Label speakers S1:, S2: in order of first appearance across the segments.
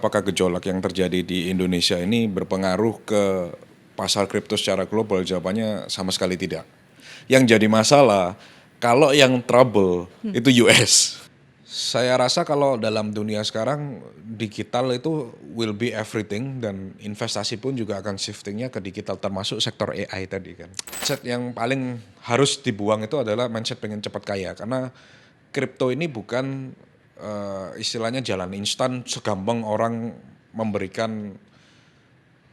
S1: apakah gejolak yang terjadi di Indonesia ini berpengaruh ke pasar kripto secara global? Jawabannya sama sekali tidak. Yang jadi masalah, kalau yang trouble itu US. Saya rasa kalau dalam dunia sekarang digital itu will be everything dan investasi pun juga akan shiftingnya ke digital termasuk sektor AI tadi kan. Mindset yang paling harus dibuang itu adalah mindset pengen cepat kaya karena kripto ini bukan istilahnya jalan instan segampang orang memberikan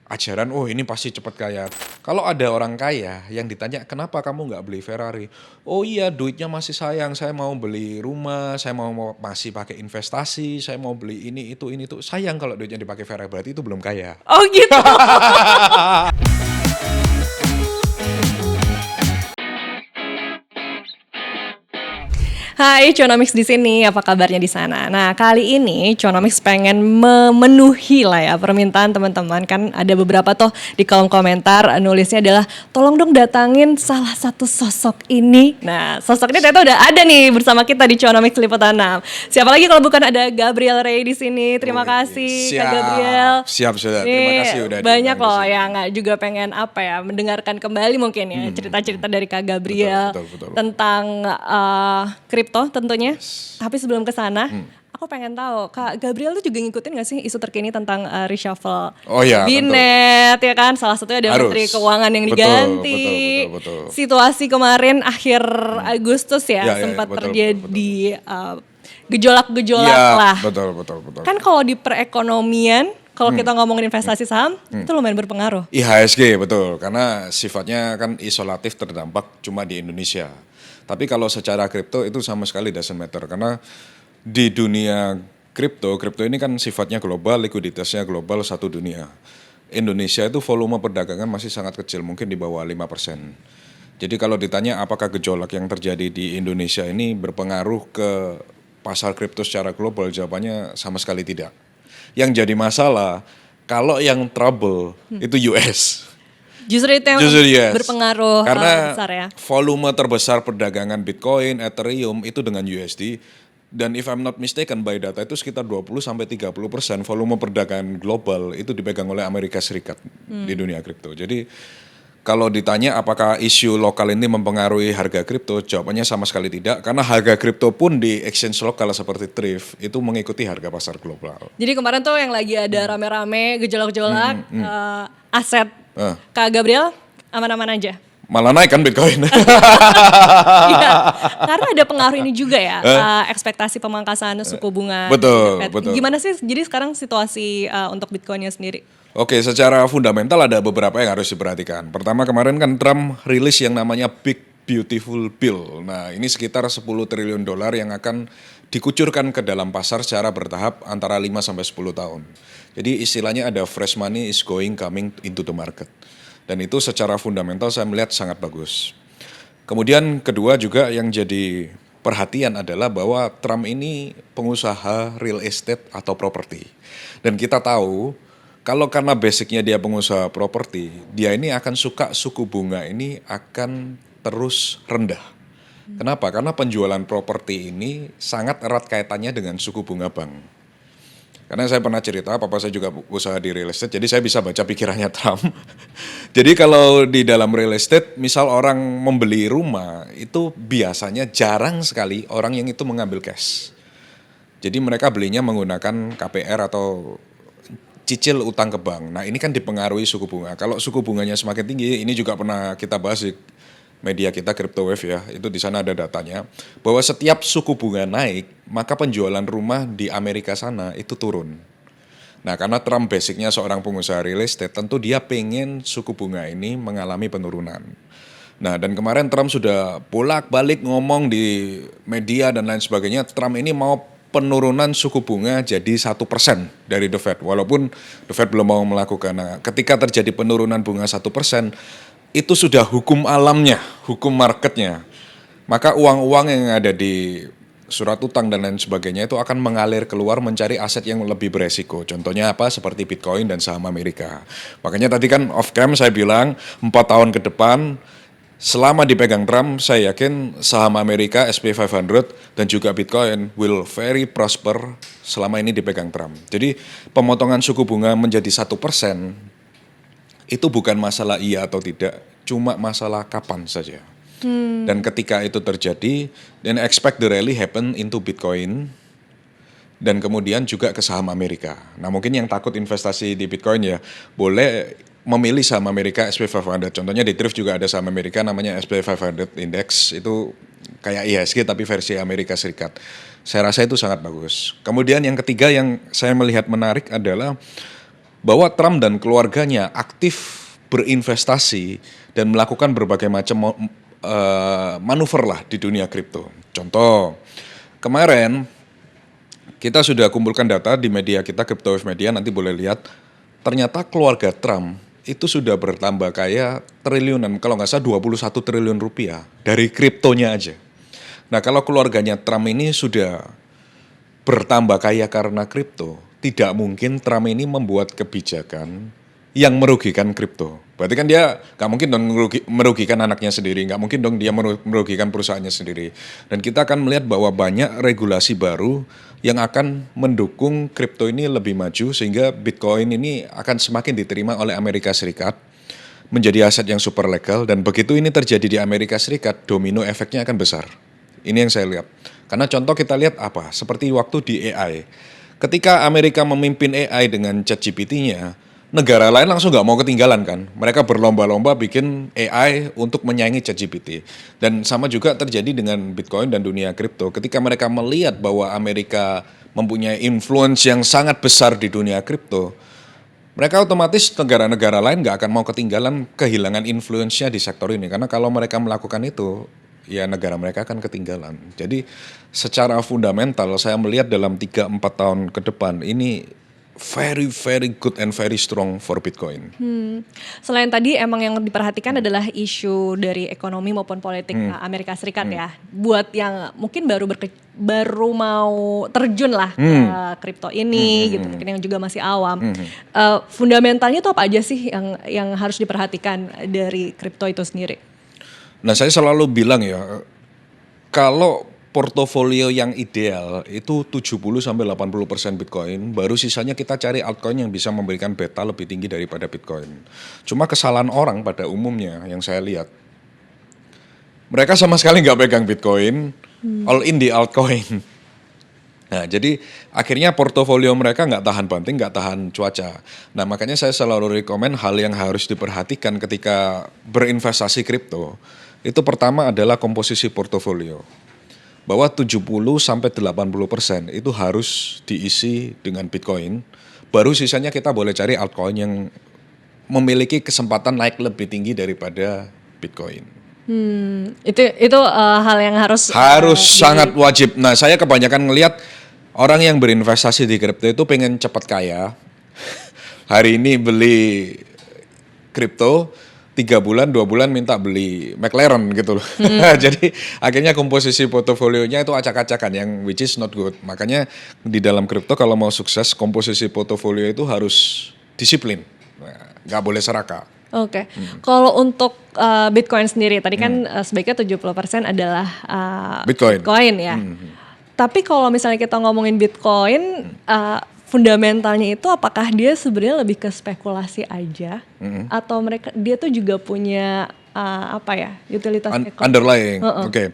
S1: ajaran, oh ini pasti cepat kaya. Kalau ada orang kaya yang ditanya, kenapa kamu nggak beli Ferrari? Oh iya, duitnya masih sayang, saya mau beli rumah, saya mau masih pakai investasi, saya mau beli ini, itu. Sayang kalau duitnya dipakai Ferrari, berarti itu belum kaya.
S2: Oh gitu. Hai, Conomics di sini. Apa kabarnya di sana? Nah, kali ini Conomics pengen memenuhi lah ya permintaan teman-teman. Kan ada beberapa toh di kolom komentar nulisnya adalah tolong dong datangin salah satu sosok ini. Nah, sosok ini ternyata udah ada nih bersama kita di Conomics Liputan 6. Siapa lagi kalau bukan ada Gabriel Ray di sini. Terima kasih Kak Gabriel.
S1: Siap. Terima kasih udah
S2: banyak
S1: diundang
S2: loh
S1: di sini.
S2: yang juga pengen apa ya mendengarkan kembali mungkin ya cerita-cerita dari Kak Gabriel
S1: Betul.
S2: tentang kripto tentunya. Tapi sebelum ke sana, aku pengen tahu Kak Gabriel tuh juga ngikutin gak sih isu terkini tentang reshuffle
S1: Oh iya,
S2: kabinet ya kan? Salah satunya ada Menteri Keuangan yang diganti.
S1: Betul.
S2: Situasi kemarin akhir Agustus ya sempat terjadi gejolak-gejolak lah.
S1: Betul.
S2: Kan kalau di perekonomian, kalau kita ngomongin investasi saham, itu lumayan berpengaruh.
S1: IHSG betul, karena sifatnya kan isolatif terdampak cuma di Indonesia. Tapi kalau secara kripto itu sama sekali doesn't matter, karena di dunia kripto ini kan sifatnya global, likuiditasnya global satu dunia. Indonesia itu volume perdagangan masih sangat kecil, mungkin di bawah 5%. Jadi kalau ditanya apakah gejolak yang terjadi di Indonesia ini berpengaruh ke pasar kripto secara global, jawabannya sama sekali tidak. Yang jadi masalah, kalau yang trouble itu US.
S2: Justru itu yang
S1: yes.
S2: berpengaruh
S1: Karena
S2: besar ya.
S1: volume terbesar perdagangan Bitcoin, Ethereum itu dengan USD. Dan if I'm not mistaken by data itu sekitar 20-30% volume perdagangan global itu dipegang oleh Amerika Serikat di dunia kripto. Jadi kalau ditanya apakah isu lokal ini mempengaruhi harga kripto, jawabannya sama sekali tidak. Karena harga kripto pun di exchange lokal seperti Thrift itu mengikuti harga pasar global.
S2: Jadi kemarin tuh yang lagi ada rame-rame gejolak-gejolak aset Kak Gabriel aman-aman aja.
S1: Malah naik kan Bitcoin.
S2: Iya, karena ada pengaruh ini juga ya, ekspektasi pemangkasan suku bunga.
S1: Betul.
S2: Gimana sih jadi sekarang situasi untuk Bitcoinnya sendiri?
S1: Oke, secara fundamental ada beberapa yang harus diperhatikan. Pertama, kemarin kan Trump rilis yang namanya Big Beautiful Bill. Nah, ini sekitar 10 triliun dolar yang akan dikucurkan ke dalam pasar secara bertahap antara 5 sampai 10 tahun. Jadi istilahnya ada fresh money is coming into the market. Dan itu secara fundamental saya melihat sangat bagus. Kemudian kedua juga yang jadi perhatian adalah bahwa Trump ini pengusaha real estate atau properti. Dan kita tahu kalau karena basicnya dia pengusaha properti, dia ini akan suka suku bunga ini akan terus rendah. Kenapa? Karena penjualan properti ini sangat erat kaitannya dengan suku bunga bank. Karena saya pernah cerita, papa saya juga usaha di real estate, jadi saya bisa baca pikirannya Trump. Jadi kalau di dalam real estate, misal orang membeli rumah, itu biasanya jarang sekali orang yang itu mengambil cash. Jadi mereka belinya menggunakan KPR atau cicil utang ke bank. Nah ini kan dipengaruhi suku bunga. Kalau suku bunganya semakin tinggi, ini juga pernah kita bahas di media kita Crypto Wave ya, itu di sana ada datanya bahwa setiap suku bunga naik, maka penjualan rumah di Amerika sana itu turun. Nah, karena Trump basicnya seorang pengusaha real estate, tentu dia pengen suku bunga ini mengalami penurunan. Nah, dan kemarin Trump sudah bolak-balik ngomong di media dan lain sebagainya, Trump ini mau penurunan suku bunga jadi 1% dari The Fed, walaupun The Fed belum mau melakukan. Nah, ketika terjadi penurunan bunga 1%, itu sudah hukum alamnya, hukum marketnya. Maka uang-uang yang ada di surat utang dan lain sebagainya itu akan mengalir keluar mencari aset yang lebih beresiko. Contohnya apa? Seperti Bitcoin dan saham Amerika. Makanya tadi kan off cam saya bilang 4 tahun ke depan selama dipegang Trump, saya yakin saham Amerika SP500 dan juga Bitcoin will very prosper selama ini dipegang Trump. Jadi pemotongan suku bunga menjadi 1% itu bukan masalah iya atau tidak, cuma masalah kapan saja. Dan ketika itu terjadi, then expect the rally happen into Bitcoin dan kemudian juga ke saham Amerika. Nah mungkin yang takut investasi di Bitcoin ya boleh memilih saham Amerika SP500. Contohnya di Thrift juga ada saham Amerika namanya SP500 Index. Itu kayak IHSG tapi versi Amerika Serikat. Saya rasa itu sangat bagus. Kemudian yang ketiga yang saya melihat menarik adalah bahwa Trump dan keluarganya aktif berinvestasi dan melakukan berbagai macam manuver lah di dunia kripto. Contoh, kemarin kita sudah kumpulkan data di media kita, CryptoWave Media, nanti boleh lihat. Ternyata keluarga Trump itu sudah bertambah kaya triliunan, kalau nggak salah 21 triliun rupiah dari kriptonya aja. Nah kalau keluarganya Trump ini sudah bertambah kaya karena kripto, tidak mungkin Trump ini membuat kebijakan yang merugikan kripto. Berarti kan dia nggak mungkin dong merugikan anaknya sendiri, nggak mungkin dong dia merugikan perusahaannya sendiri. Dan kita akan melihat bahwa banyak regulasi baru yang akan mendukung kripto ini lebih maju sehingga Bitcoin ini akan semakin diterima oleh Amerika Serikat menjadi aset yang super legal, dan begitu ini terjadi di Amerika Serikat, domino efeknya akan besar. Ini yang saya lihat. Karena contoh kita lihat apa? Seperti waktu di AI. Ketika Amerika memimpin AI dengan ChatGPT-nya, negara lain langsung nggak mau ketinggalan kan. Mereka berlomba-lomba bikin AI untuk menyaingi ChatGPT. Dan sama juga terjadi dengan Bitcoin dan dunia kripto. Ketika mereka melihat bahwa Amerika mempunyai influence yang sangat besar di dunia kripto, mereka otomatis negara-negara lain nggak akan mau ketinggalan kehilangan influence-nya di sektor ini. Karena kalau mereka melakukan itu, ya negara mereka akan ketinggalan. Jadi secara fundamental saya melihat dalam 3-4 tahun ke depan ini very very good and very strong for Bitcoin.
S2: Selain tadi emang yang diperhatikan adalah isu dari ekonomi maupun politik Amerika Serikat ya. Buat yang mungkin baru mau terjun lah ke kripto ini gitu, mungkin yang juga masih awam. Fundamentalnya itu apa aja sih yang harus diperhatikan dari kripto itu sendiri?
S1: Nah saya selalu bilang ya, kalau portofolio yang ideal itu 70-80% Bitcoin, baru sisanya kita cari altcoin yang bisa memberikan beta lebih tinggi daripada Bitcoin. Cuma kesalahan orang pada umumnya yang saya lihat, mereka sama sekali nggak pegang Bitcoin, all in di altcoin. Nah jadi akhirnya portofolio mereka nggak tahan banting, nggak tahan cuaca. Nah makanya saya selalu rekomen hal yang harus diperhatikan ketika berinvestasi kripto. Itu pertama adalah komposisi portofolio. Bahwa 70-80% itu harus diisi dengan Bitcoin, baru sisanya kita boleh cari altcoin yang memiliki kesempatan naik lebih tinggi daripada Bitcoin.
S2: Itu hal yang harus
S1: sangat wajib. Nah saya kebanyakan ngelihat orang yang berinvestasi di kripto itu pengen cepat kaya. Hari ini beli kripto, 3 bulan, 2 bulan minta beli McLaren gitu loh. Jadi akhirnya komposisi portofolionya itu acak-acakan yang which is not good. Makanya di dalam kripto kalau mau sukses komposisi portofolio itu harus disiplin. Nggak boleh serakah.
S2: Oke. Kalau untuk Bitcoin sendiri tadi kan sebaiknya 70% adalah Bitcoin ya. Tapi kalau misalnya kita ngomongin Bitcoin, fundamentalnya itu apakah dia sebenarnya lebih ke spekulasi aja atau dia tuh juga punya utilitas ekonomi?
S1: Underlying. Oke.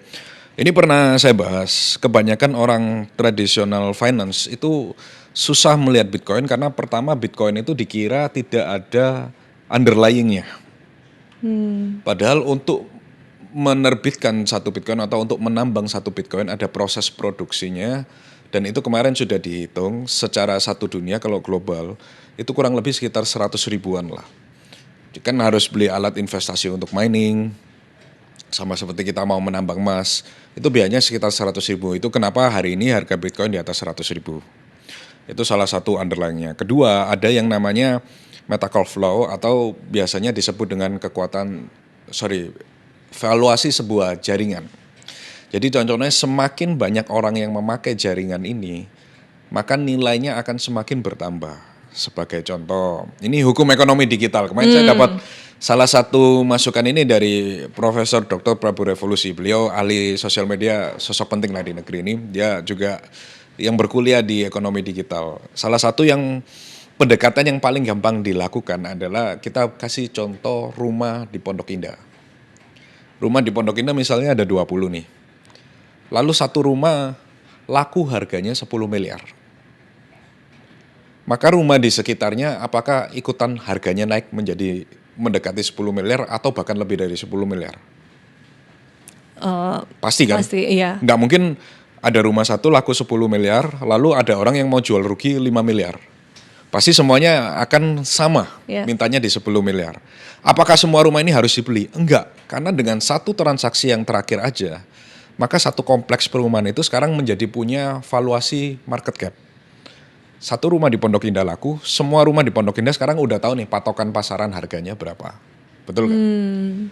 S1: Ini pernah saya bahas, kebanyakan orang tradisional finance itu susah melihat Bitcoin karena pertama Bitcoin itu dikira tidak ada underlyingnya. Padahal untuk menerbitkan satu Bitcoin atau untuk menambang satu Bitcoin ada proses produksinya. Dan itu kemarin sudah dihitung secara satu dunia kalau global itu kurang lebih sekitar 100 ribuan lah. Kan harus beli alat investasi untuk mining, sama seperti kita mau menambang emas, itu biayanya sekitar 100 ribu. Itu kenapa hari ini harga Bitcoin di atas 100 ribu. Itu salah satu underlying-nya. Kedua ada yang namanya Metcalfe Law atau biasanya disebut dengan valuasi sebuah jaringan. Jadi contohnya semakin banyak orang yang memakai jaringan ini, maka nilainya akan semakin bertambah. Sebagai contoh, ini hukum ekonomi digital. Kemarin saya dapat Salah satu masukan ini dari Profesor Dr. Prabu Revolusi. Beliau ahli sosial media, sosok penting lah di negeri ini. Dia juga yang berkuliah di ekonomi digital. Salah satu yang pendekatan yang paling gampang dilakukan adalah kita kasih contoh rumah di Pondok Indah. Rumah di Pondok Indah misalnya ada 20 nih. Lalu satu rumah laku harganya 10 miliar. Maka rumah di sekitarnya apakah ikutan harganya naik menjadi mendekati 10 miliar atau bahkan lebih dari 10 miliar? Pasti kan?
S2: Pasti, iya.
S1: Nggak mungkin ada rumah satu laku 10 miliar, lalu ada orang yang mau jual rugi 5 miliar. Pasti semuanya akan sama,
S2: Iya.
S1: mintanya di 10 miliar. Apakah semua rumah ini harus dibeli? Enggak, karena dengan satu transaksi yang terakhir aja, maka satu kompleks perumahan itu sekarang menjadi punya valuasi market cap. Satu rumah di Pondok Indah laku, semua rumah di Pondok Indah sekarang udah tahu nih patokan pasaran harganya berapa. Betul kan?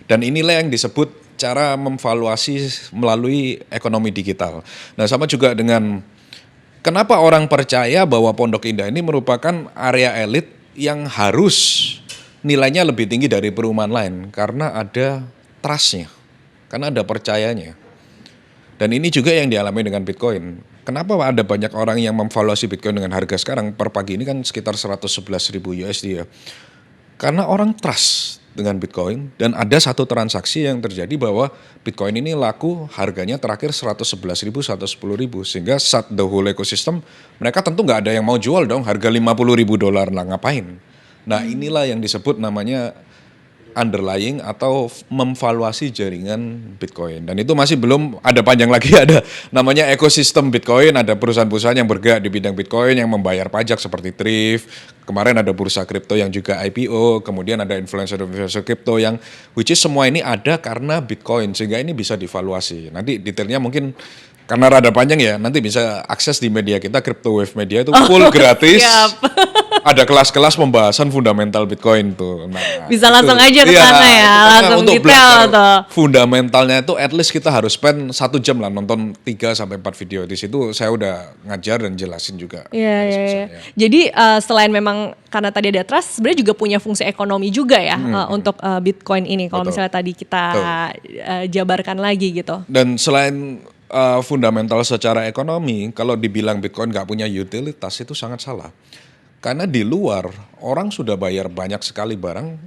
S1: Dan inilah yang disebut cara memvaluasi melalui ekonomi digital. Nah, sama juga dengan kenapa orang percaya bahwa Pondok Indah ini merupakan area elit yang harus nilainya lebih tinggi dari perumahan lain karena ada trust-nya, karena ada percayanya. Dan ini juga yang dialami dengan Bitcoin. Kenapa ada banyak orang yang memvaluasi Bitcoin dengan harga sekarang per pagi ini kan sekitar 111.000 USD ya. Karena orang trust dengan Bitcoin dan ada satu transaksi yang terjadi bahwa Bitcoin ini laku harganya terakhir 111.000, 110.000 sehingga saat the whole ecosystem mereka tentu nggak ada yang mau jual dong harga 50.000 dolar lah ngapain. Nah inilah yang disebut namanya underlying atau memvaluasi jaringan Bitcoin. Dan itu masih belum ada panjang lagi, ada namanya ekosistem Bitcoin, ada perusahaan-perusahaan yang bergerak di bidang Bitcoin yang membayar pajak seperti Thrift. Kemarin ada bursa kripto yang juga IPO, kemudian ada influencer-influencer kripto yang which is semua ini ada karena Bitcoin sehingga ini bisa divaluasi. Nanti detailnya mungkin karena rada panjang ya, nanti bisa akses di media kita Crypto Wave Media itu full gratis.
S2: Siap.
S1: Ada kelas-kelas pembahasan fundamental Bitcoin tuh. Nah,
S2: Bisa langsung aja ke sana ya,
S1: itu kan
S2: langsung
S1: untuk
S2: detail
S1: belajar
S2: tuh.
S1: fundamentalnya itu at least kita harus spend 1 jam lah nonton 3 sampai 4 video. Di situ saya udah ngajar dan jelasin juga.
S2: Iya, iya, iya. Jadi selain memang karena tadi ada trust, sebenarnya juga punya fungsi ekonomi juga ya untuk Bitcoin ini. Kalau
S1: Betul.
S2: misalnya tadi kita jabarkan lagi gitu.
S1: Dan selain fundamental secara ekonomi, kalau dibilang Bitcoin nggak punya utilitas itu sangat salah. Karena di luar orang sudah bayar banyak sekali barang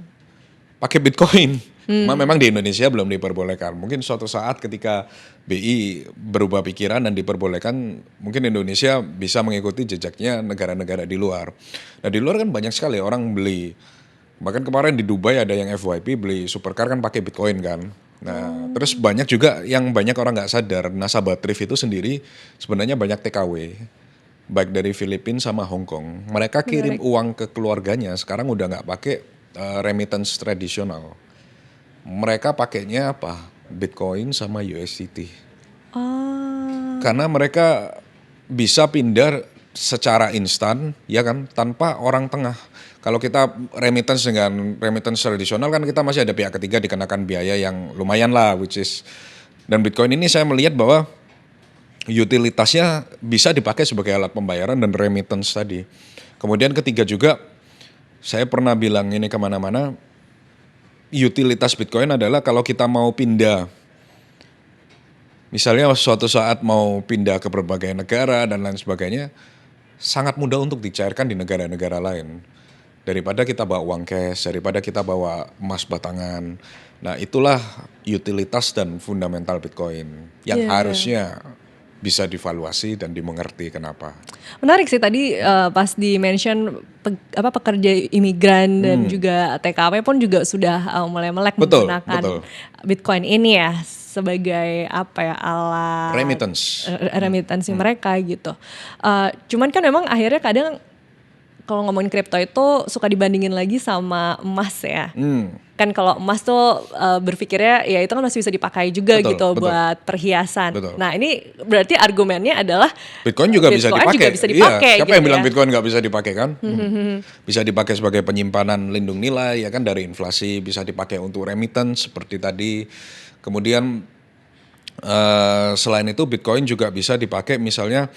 S1: pakai Bitcoin. Memang di Indonesia belum diperbolehkan. Mungkin suatu saat ketika BI berubah pikiran dan diperbolehkan, mungkin Indonesia bisa mengikuti jejaknya negara-negara di luar. Nah di luar kan banyak sekali orang beli. Bahkan kemarin di Dubai ada yang FYP beli supercar kan pakai Bitcoin kan. Nah terus banyak juga yang banyak orang nggak sadar, nasabah Thrift itu sendiri sebenarnya banyak TKW. Baik dari Filipina sama Hong Kong, mereka kirim uang ke keluarganya sekarang udah nggak pakai remittance tradisional. Mereka pakainya apa? Bitcoin sama USDT. Karena mereka bisa pindah secara instan, ya kan, tanpa orang tengah. Kalau kita remittance dengan remittance tradisional kan kita masih ada pihak ketiga dikenakan biaya yang lumayan lah, which is dan Bitcoin ini saya melihat bahwa utilitasnya bisa dipakai sebagai alat pembayaran dan remittance tadi. Kemudian ketiga juga, saya pernah bilang ini kemana-mana, utilitas Bitcoin adalah kalau kita mau pindah, misalnya suatu saat mau pindah ke berbagai negara dan lain sebagainya, sangat mudah untuk dicairkan di negara-negara lain. Daripada kita bawa uang cash, daripada kita bawa emas batangan. Nah itulah utilitas dan fundamental Bitcoin yang harusnya bisa divaluasi dan dimengerti kenapa.
S2: Menarik sih tadi pas di-mention pekerja imigran dan juga TKW pun juga sudah mulai melek menggunakan Bitcoin ini ya sebagai apa ya alat remittance mereka gitu. Cuman kan memang akhirnya kadang kalau ngomongin kripto itu suka dibandingin lagi sama emas ya. Kan kalau emas tuh berpikirnya ya itu kan masih bisa dipakai juga buat perhiasan. Nah ini berarti argumennya adalah
S1: Bitcoin juga bisa dipakai. Iya, siapa
S2: gitu
S1: yang bilang Bitcoin nggak bisa dipakai kan? Bisa dipakai sebagai penyimpanan lindung nilai ya kan dari inflasi, bisa dipakai untuk remittance seperti tadi. Kemudian selain itu Bitcoin juga bisa dipakai misalnya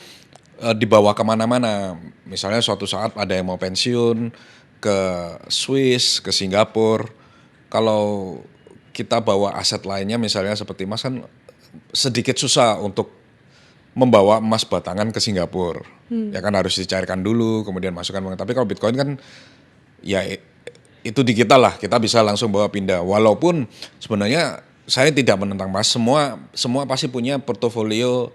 S1: dibawa kemana-mana. Misalnya suatu saat ada yang mau pensiun ke Swiss, ke Singapura. kalau kita bawa aset lainnya misalnya seperti emas kan sedikit susah untuk membawa emas batangan ke Singapura. Ya kan harus dicairkan dulu, kemudian masukkan uang. Tapi kalau Bitcoin kan ya itu di kita lah, kita bisa langsung bawa pindah. Walaupun sebenarnya saya tidak menentang emas, semua pasti punya portofolio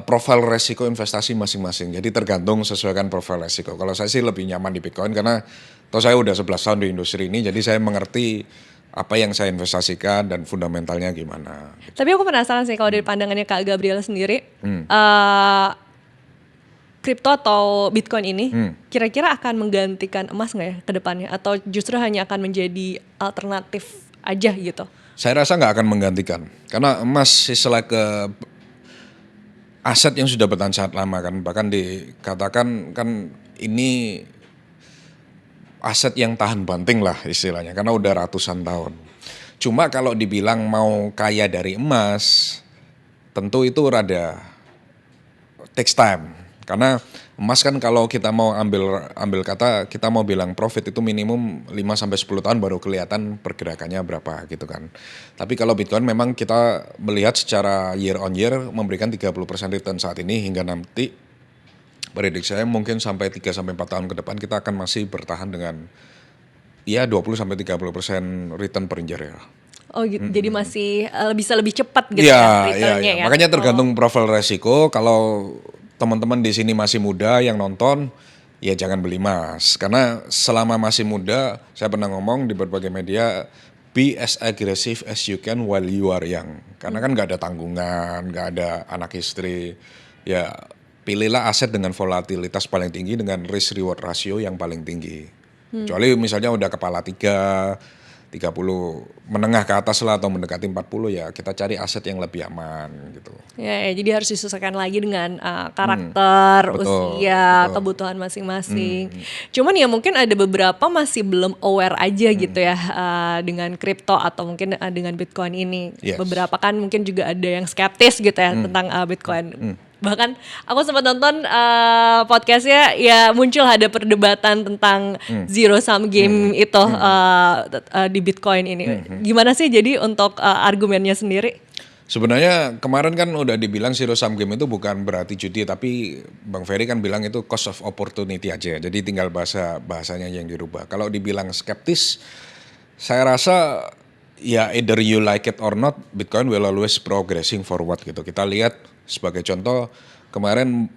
S1: profil resiko investasi masing-masing. Jadi tergantung sesuaikan profil resiko. Kalau saya sih lebih nyaman di Bitcoin karena toh saya udah 11 tahun di industri ini, jadi saya mengerti apa yang saya investasikan dan fundamentalnya gimana.
S2: Tapi aku penasaran sih kalau dari pandangannya Kak Gabriel sendiri, kripto atau Bitcoin ini kira-kira akan menggantikan emas nggak ya ke depannya? Atau justru hanya akan menjadi alternatif aja gitu?
S1: Saya rasa nggak akan menggantikan. Karena emas istilah ke aset yang sudah bertahan sangat lama kan. Bahkan dikatakan kan ini aset yang tahan banting lah istilahnya. Karena udah ratusan tahun. Cuma kalau dibilang mau kaya dari emas, tentu itu rada takes time. Karena emas kan kalau kita mau ambil kata, kita mau bilang profit itu minimum 5-10 tahun baru kelihatan pergerakannya berapa gitu kan. Tapi kalau Bitcoin memang kita melihat secara year on year memberikan 30% return saat ini hingga nanti prediksi saya mungkin sampai 3-4 tahun ke depan kita akan masih bertahan dengan ya 20-30% return per year ya.
S2: Oh gitu, jadi masih bisa lebih cepat gitu ya returnnya ya.
S1: Makanya tergantung profil resiko. Kalau teman-teman di sini masih muda yang nonton, ya jangan beli emas. Karena selama masih muda, saya pernah ngomong di berbagai media, be as aggressive as you can while you are young. Karena kan nggak ada tanggungan, nggak ada anak istri. Ya pilihlah aset dengan volatilitas paling tinggi dengan risk reward ratio yang paling tinggi. Kecuali misalnya udah kepala 30 menengah ke atas lah atau mendekati 40 ya kita cari aset yang lebih aman gitu.
S2: Ya, jadi harus disesuaikan lagi dengan karakter, usia, kebutuhan masing-masing. Cuman ya mungkin ada beberapa masih belum aware aja gitu ya dengan kripto atau mungkin dengan Bitcoin ini.
S1: Yes.
S2: Beberapa kan mungkin juga ada yang skeptis gitu ya tentang Bitcoin. Bahkan aku sempat nonton podcastnya ya muncul ada perdebatan tentang zero sum game itu di Bitcoin ini. Gimana sih jadi untuk argumennya sendiri?
S1: Sebenarnya kemarin kan udah dibilang zero sum game itu bukan berarti judi, tapi Bang Ferry kan bilang itu cost of opportunity aja. Jadi tinggal bahasanya yang dirubah. Kalau dibilang skeptis, saya rasa ya either you like it or not, Bitcoin will always progressing forward gitu. Kita lihat sebagai contoh kemarin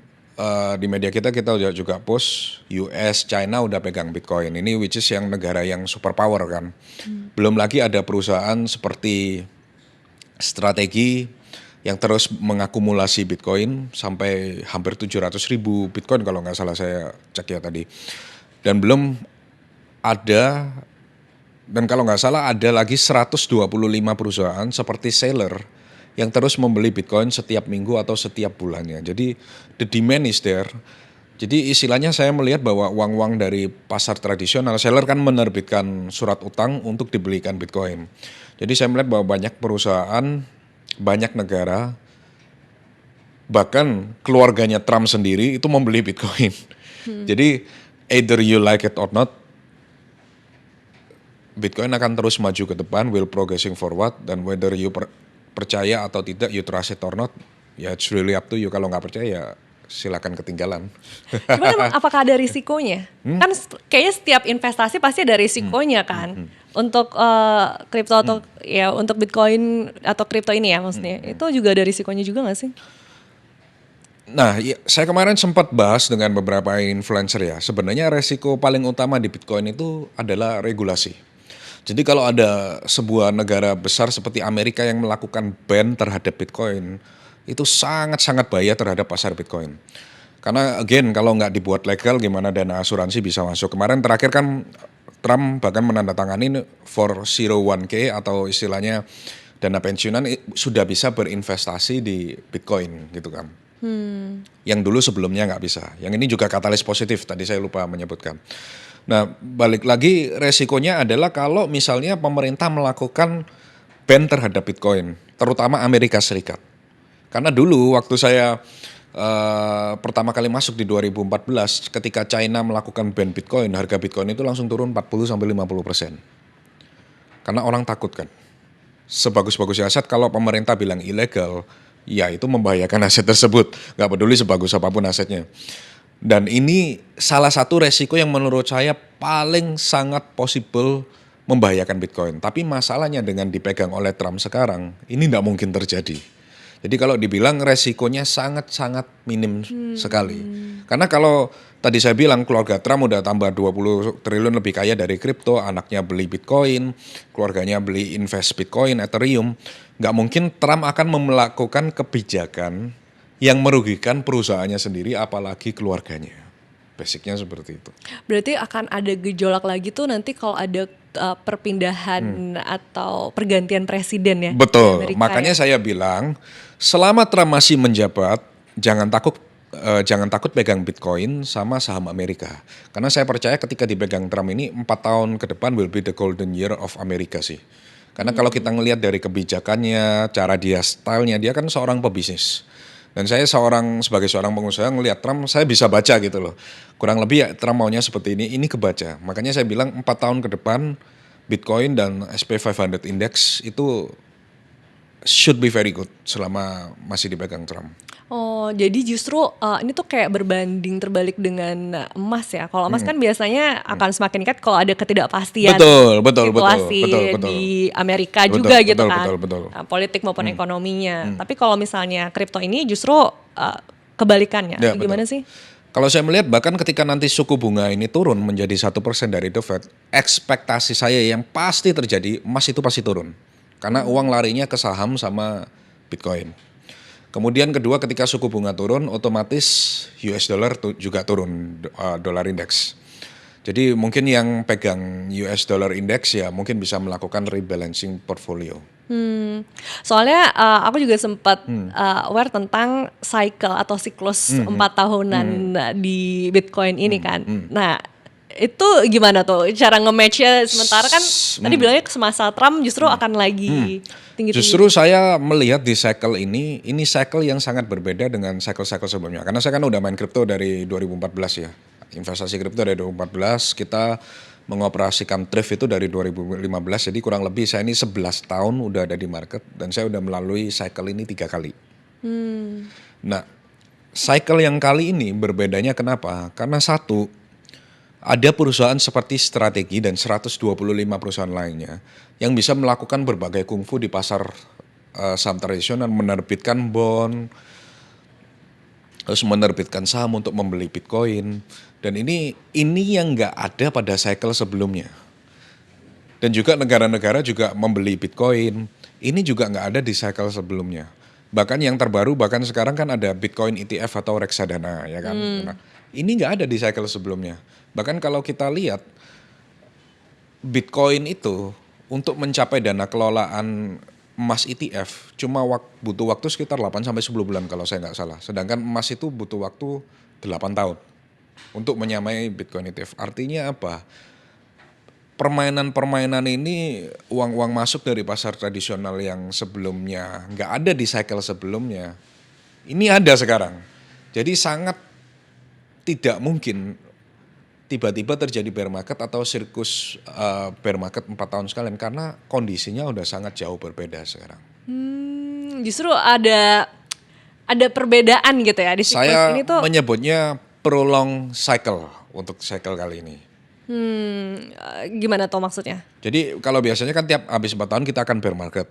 S1: di media kita juga post US, China udah pegang Bitcoin. Ini which is yang negara yang superpower kan. Belum lagi ada perusahaan seperti Strategi yang terus mengakumulasi Bitcoin sampai hampir 700.000 Bitcoin kalau nggak salah saya cek ya tadi. Dan belum ada, dan kalau nggak salah ada lagi 125 perusahaan seperti Sailor yang terus membeli Bitcoin setiap minggu atau setiap bulannya. Jadi the demand is there. Jadi istilahnya saya melihat bahwa uang-uang dari pasar tradisional, Sailor kan menerbitkan surat utang untuk dibelikan Bitcoin. Jadi saya melihat bahwa banyak perusahaan, banyak negara, bahkan keluarganya Trump sendiri itu membeli Bitcoin. Jadi either you like it or not, Bitcoin akan terus maju ke depan, will progressing forward, dan whether you percaya atau tidak, you trust it or not, ya it's really up to you. Kalau nggak percaya ya silakan ketinggalan.
S2: Cuman emang apakah ada risikonya? Kan kayaknya setiap investasi pasti ada risikonya kan. Untuk kripto atau ya untuk Bitcoin atau kripto ini ya maksudnya. Itu juga ada risikonya juga nggak sih?
S1: Nah, ya, saya kemarin sempat bahas dengan beberapa influencer ya. Sebenarnya resiko paling utama di Bitcoin itu adalah regulasi. Jadi kalau ada sebuah negara besar seperti Amerika yang melakukan ban terhadap Bitcoin, itu sangat-sangat bahaya terhadap pasar Bitcoin. Karena again kalau nggak dibuat legal gimana dana asuransi bisa masuk. Kemarin terakhir kan Trump bahkan menandatangani 401k atau istilahnya dana pensiunan sudah bisa berinvestasi di Bitcoin gitu kan. Yang dulu sebelumnya nggak bisa. Yang ini juga katalis positif tadi saya lupa menyebutkan. Nah balik lagi resikonya adalah kalau misalnya pemerintah melakukan ban terhadap Bitcoin, terutama Amerika Serikat. Karena dulu waktu saya pertama kali masuk di 2014, ketika China melakukan ban Bitcoin, harga Bitcoin itu langsung turun 40-50%. Karena orang takut kan. Sebagus-bagusnya aset kalau pemerintah bilang ilegal, ya itu membahayakan aset tersebut. Nggak peduli sebagus apapun asetnya. Dan ini salah satu resiko yang menurut saya paling sangat possible membahayakan Bitcoin. Tapi masalahnya dengan dipegang oleh Trump sekarang, ini nggak mungkin terjadi. Jadi kalau dibilang resikonya sangat-sangat minim sekali. Karena kalau tadi saya bilang keluarga Trump udah tambah 20 triliun lebih kaya dari kripto, anaknya beli Bitcoin, keluarganya beli invest Bitcoin, Ethereum, nggak mungkin Trump akan melakukan kebijakan yang merugikan perusahaannya sendiri apalagi keluarganya. Basicnya seperti itu.
S2: Berarti akan ada gejolak lagi tuh nanti kalau ada perpindahan atau pergantian presiden ya.
S1: Betul,
S2: Amerika
S1: makanya
S2: ya.
S1: saya bilang selama Trump masih menjabat, jangan takut pegang Bitcoin sama saham Amerika. Karena saya percaya ketika dipegang Trump ini 4 tahun ke depan will be the golden year of America sih. Karena kalau kita ngelihat dari kebijakannya, cara dia, stylenya, dia kan seorang pebisnis. Dan saya sebagai seorang pengusaha ngelihat Trump, saya bisa baca gitu loh. Kurang lebih ya Trump maunya seperti ini kebaca. Makanya saya bilang 4 tahun ke depan Bitcoin dan SP500 Index itu should be very good selama masih dipegang Trump.
S2: Oh, jadi justru ini tuh kayak berbanding terbalik dengan emas ya. Kalau emas kan biasanya akan semakin meningkat kalau ada ketidakpastian situasi di Amerika juga gitu kan.
S1: Betul.
S2: Politik maupun ekonominya. Tapi kalau misalnya kripto ini justru kebalikannya.
S1: Ya,
S2: Gimana
S1: betul.
S2: sih?
S1: Kalau saya melihat bahkan ketika nanti suku bunga ini turun menjadi 1% dari The Fed, ekspektasi saya yang pasti terjadi, emas itu pasti turun. Karena uang larinya ke saham sama Bitcoin. Kemudian kedua ketika suku bunga turun, otomatis US dollar juga turun, dollar index. Jadi mungkin yang pegang US dollar index ya mungkin bisa melakukan rebalancing portfolio.
S2: Soalnya aku juga sempat aware tentang cycle atau siklus 4 tahunan di Bitcoin ini kan. Nah, itu gimana tuh cara nge-match-nya, sementara kan tadi bilangnya semasa Trump justru akan lagi tinggi-tinggi.
S1: Justru saya melihat di cycle ini cycle yang sangat berbeda dengan cycle-cycle sebelumnya. Karena saya kan udah main kripto dari 2014 ya. Investasi kripto dari 2014, kita mengoperasikan thrift itu dari 2015. Jadi kurang lebih saya ini 11 tahun udah ada di market dan saya udah melalui cycle ini 3 kali. Nah, cycle yang kali ini berbedanya kenapa? Karena satu, ada perusahaan seperti Strategi dan 125 perusahaan lainnya yang bisa melakukan berbagai kungfu di pasar saham tradisional, menerbitkan bond, terus menerbitkan saham untuk membeli Bitcoin. Dan ini yang nggak ada pada cycle sebelumnya. Dan juga negara-negara juga membeli Bitcoin. Ini juga nggak ada di cycle sebelumnya. Bahkan yang terbaru, bahkan sekarang kan ada Bitcoin ETF atau reksadana, ya kan. Nah, ini nggak ada di cycle sebelumnya. Bahkan kalau kita lihat Bitcoin itu untuk mencapai dana kelolaan emas ETF cuma butuh waktu sekitar 8-10 bulan kalau saya nggak salah. Sedangkan emas itu butuh waktu 8 tahun untuk menyamai Bitcoin ETF. Artinya apa? Permainan-permainan ini uang-uang masuk dari pasar tradisional yang sebelumnya nggak ada di cycle sebelumnya. Ini ada sekarang. Jadi sangat tidak mungkin tiba-tiba terjadi bear market atau sirkus bear market 4 tahun sekalian karena kondisinya udah sangat jauh berbeda sekarang.
S2: Justru ada perbedaan gitu ya di siklus ini tuh.
S1: Saya menyebutnya prolong cycle untuk cycle kali ini.
S2: Gimana tuh maksudnya?
S1: Jadi kalau biasanya kan tiap habis 4 tahun kita akan bear market,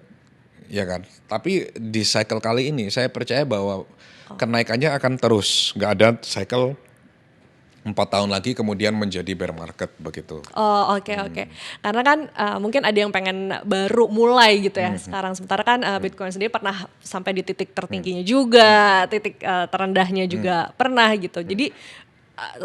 S1: ya kan? Tapi di cycle kali ini saya percaya bahwa kenaikannya akan terus, nggak ada cycle 4 tahun lagi kemudian menjadi bear market begitu.
S2: Oh oke. Karena kan mungkin ada yang pengen baru mulai gitu ya sekarang. Sementara kan Bitcoin sendiri pernah sampai di titik tertingginya juga, titik terendahnya juga pernah gitu. Jadi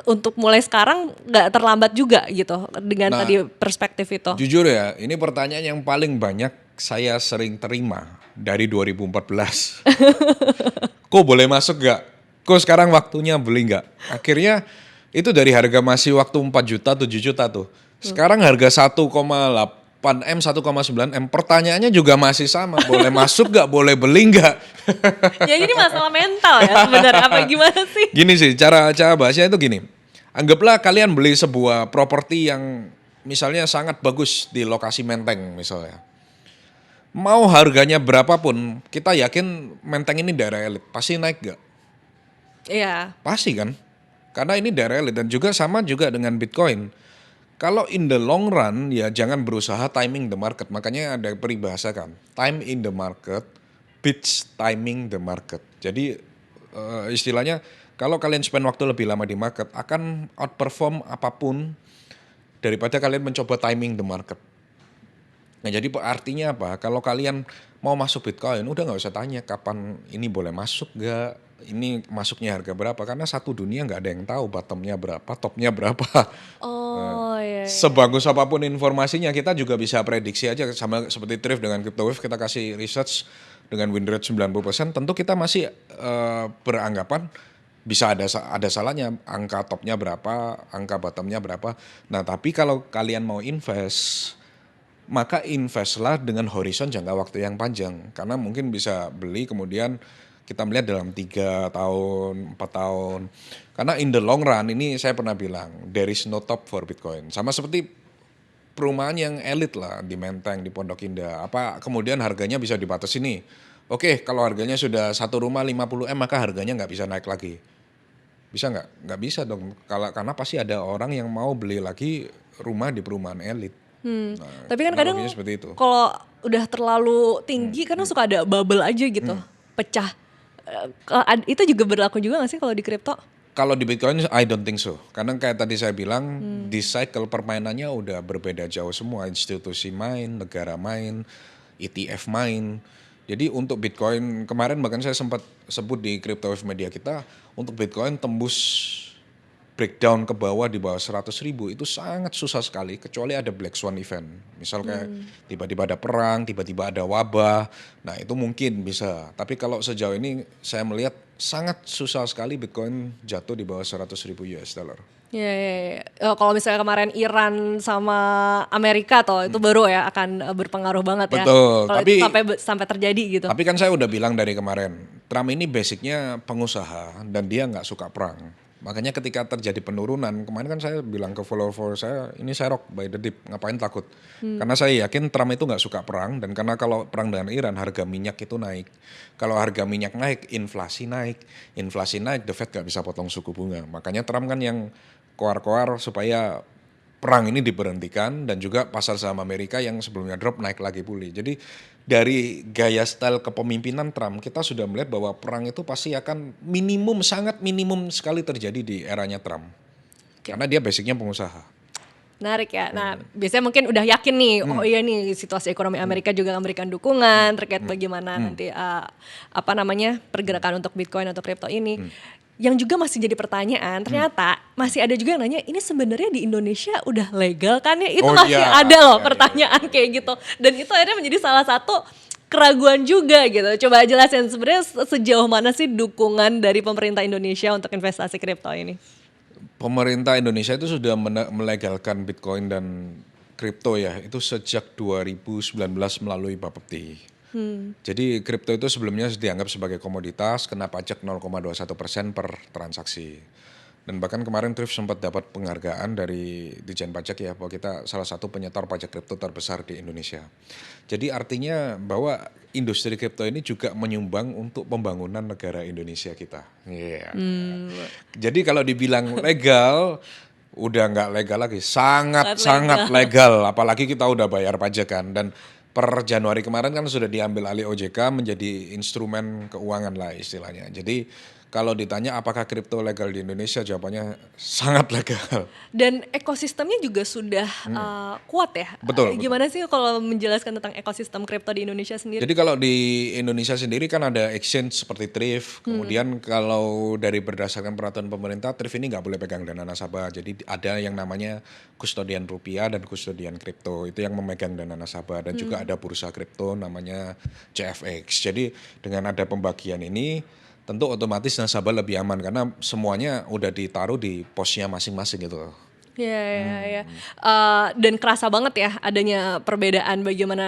S2: untuk mulai sekarang nggak terlambat juga gitu dengan tadi perspektif itu.
S1: Jujur ya, ini pertanyaan yang paling banyak saya sering terima dari 2014. Kok boleh masuk nggak? Kok sekarang waktunya beli nggak? Akhirnya itu dari harga masih waktu 4 juta, 7 juta tuh. Sekarang harga 1,8 M, 1,9 M. Pertanyaannya juga masih sama. Boleh masuk nggak? Boleh beli nggak?
S2: Ya ini masalah mental ya sebenarnya, apa gimana sih?
S1: Gini sih, cara bahasnya itu gini. Anggaplah kalian beli sebuah properti yang misalnya sangat bagus di lokasi Menteng misalnya. Mau harganya berapapun, kita yakin Menteng ini daerah elit, pasti naik gak?
S2: Iya.
S1: Pasti kan? Karena ini daerah elit dan juga sama juga dengan Bitcoin. Kalau in the long run ya jangan berusaha timing the market. Makanya ada peribahasa kan, time in the market beats timing the market. Jadi istilahnya kalau kalian spend waktu lebih lama di market akan outperform apapun daripada kalian mencoba timing the market. Nah jadi artinya apa? Kalau kalian mau masuk Bitcoin, udah nggak usah tanya kapan ini boleh masuk gak, ini masuknya harga berapa, karena satu dunia nggak ada yang tahu bottomnya berapa, topnya berapa.
S2: Oh iya.
S1: Sebagus apapun informasinya, kita juga bisa prediksi aja sama seperti Thrift dengan CryptoWave, kita kasih research dengan win rate 90%, tentu kita masih beranggapan bisa ada salahnya, angka topnya berapa, angka bottomnya berapa. Nah tapi kalau kalian mau invest, maka investlah dengan horizon jangka waktu yang panjang. Karena mungkin bisa beli kemudian kita melihat dalam 3 tahun, 4 tahun. Karena in the long run ini saya pernah bilang, there is no top for Bitcoin. Sama seperti perumahan yang elit lah di Menteng, di Pondok Indah. Apa kemudian harganya bisa dibatasi nih? Oke, kalau harganya sudah satu rumah 50M maka harganya nggak bisa naik lagi. Bisa nggak? Nggak bisa dong. Karena pasti ada orang yang mau beli lagi rumah di perumahan elit. Nah,
S2: Tapi kan kadang
S1: analoginya seperti itu.
S2: kalau udah terlalu tinggi kadang suka ada bubble aja gitu, pecah. Itu juga berlaku juga gak sih kalau di kripto?
S1: Kalau di Bitcoin, I don't think so. Karena kayak tadi saya bilang, di cycle permainannya udah berbeda jauh semua. Institusi main, negara main, ETF main. Jadi untuk Bitcoin, kemarin bahkan saya sempat sebut di CryptoWave Media kita, untuk Bitcoin tembus breakdown ke bawah di bawah 100.000 itu sangat susah sekali kecuali ada black swan event. Misal kayak tiba-tiba ada perang, tiba-tiba ada wabah. Nah, itu mungkin bisa. Tapi kalau sejauh ini saya melihat sangat susah sekali Bitcoin jatuh di bawah 100.000 US dollar.
S2: Ya. Kalau misalnya kemarin Iran sama Amerika toh itu baru ya akan berpengaruh banget ya.
S1: Betul,
S2: Kalau
S1: tapi
S2: itu sampai terjadi gitu.
S1: Tapi kan saya udah bilang dari kemarin, Trump ini basicnya pengusaha dan dia nggak suka perang. Makanya ketika terjadi penurunan, kemarin kan saya bilang ke follower saya, ini saya rock by the dip, ngapain takut? Karena saya yakin Trump itu nggak suka perang, dan karena kalau perang dengan Iran, harga minyak itu naik. Kalau harga minyak naik, inflasi naik. Inflasi naik, the Fed nggak bisa potong suku bunga. Makanya Trump kan yang koar-koar supaya perang ini diberhentikan, dan juga pasar saham Amerika yang sebelumnya drop naik lagi pulih. Jadi dari gaya style kepemimpinan Trump, kita sudah melihat bahwa perang itu pasti akan sangat minimum sekali terjadi di eranya Trump. Karena dia basicnya pengusaha.
S2: Menarik ya. Nah, biasanya mungkin udah yakin nih, oh iya nih situasi ekonomi Amerika juga memberikan dukungan terkait bagaimana nanti pergerakan untuk Bitcoin atau kripto ini. Yang juga masih jadi pertanyaan, ternyata masih ada juga yang nanya, ini sebenarnya di Indonesia udah legal kan ya? Itu masih ada loh pertanyaan kayak gitu. Dan itu akhirnya menjadi salah satu keraguan juga gitu. Coba jelasin sebenarnya sejauh mana sih dukungan dari pemerintah Indonesia untuk investasi kripto ini?
S1: Pemerintah Indonesia itu sudah melegalkan Bitcoin dan kripto ya, itu sejak 2019 melalui Bapepti. Jadi kripto itu sebelumnya dianggap sebagai komoditas, kena pajak 0,21% per transaksi. Dan bahkan kemarin Thrift sempat dapat penghargaan dari Ditjen Pajak ya, bahwa kita salah satu penyetor pajak kripto terbesar di Indonesia. Jadi artinya bahwa industri kripto ini juga menyumbang untuk pembangunan negara Indonesia kita. Yeah. Jadi kalau dibilang legal, udah nggak legal lagi, sangat legal. Apalagi kita udah bayar pajak kan, dan per Januari kemarin kan sudah diambil alih OJK menjadi instrumen keuangan lah istilahnya. Jadi kalau ditanya apakah kripto legal di Indonesia, jawabannya sangat legal.
S2: Dan ekosistemnya juga sudah kuat ya.
S1: Betul.
S2: Gimana sih kalau menjelaskan tentang ekosistem kripto di Indonesia sendiri?
S1: Jadi kalau di Indonesia sendiri kan ada exchange seperti Thrift. Kemudian kalau dari berdasarkan peraturan pemerintah, Thrift ini nggak boleh pegang dana nasabah. Jadi ada yang namanya kustodian rupiah dan kustodian kripto. Itu yang memegang dana nasabah. Dan juga ada bursa kripto namanya CFX. Jadi dengan ada pembagian ini, tentu otomatis nasabah lebih aman karena semuanya udah ditaruh di posnya masing-masing gitu.
S2: Ya. Dan kerasa banget ya adanya perbedaan bagaimana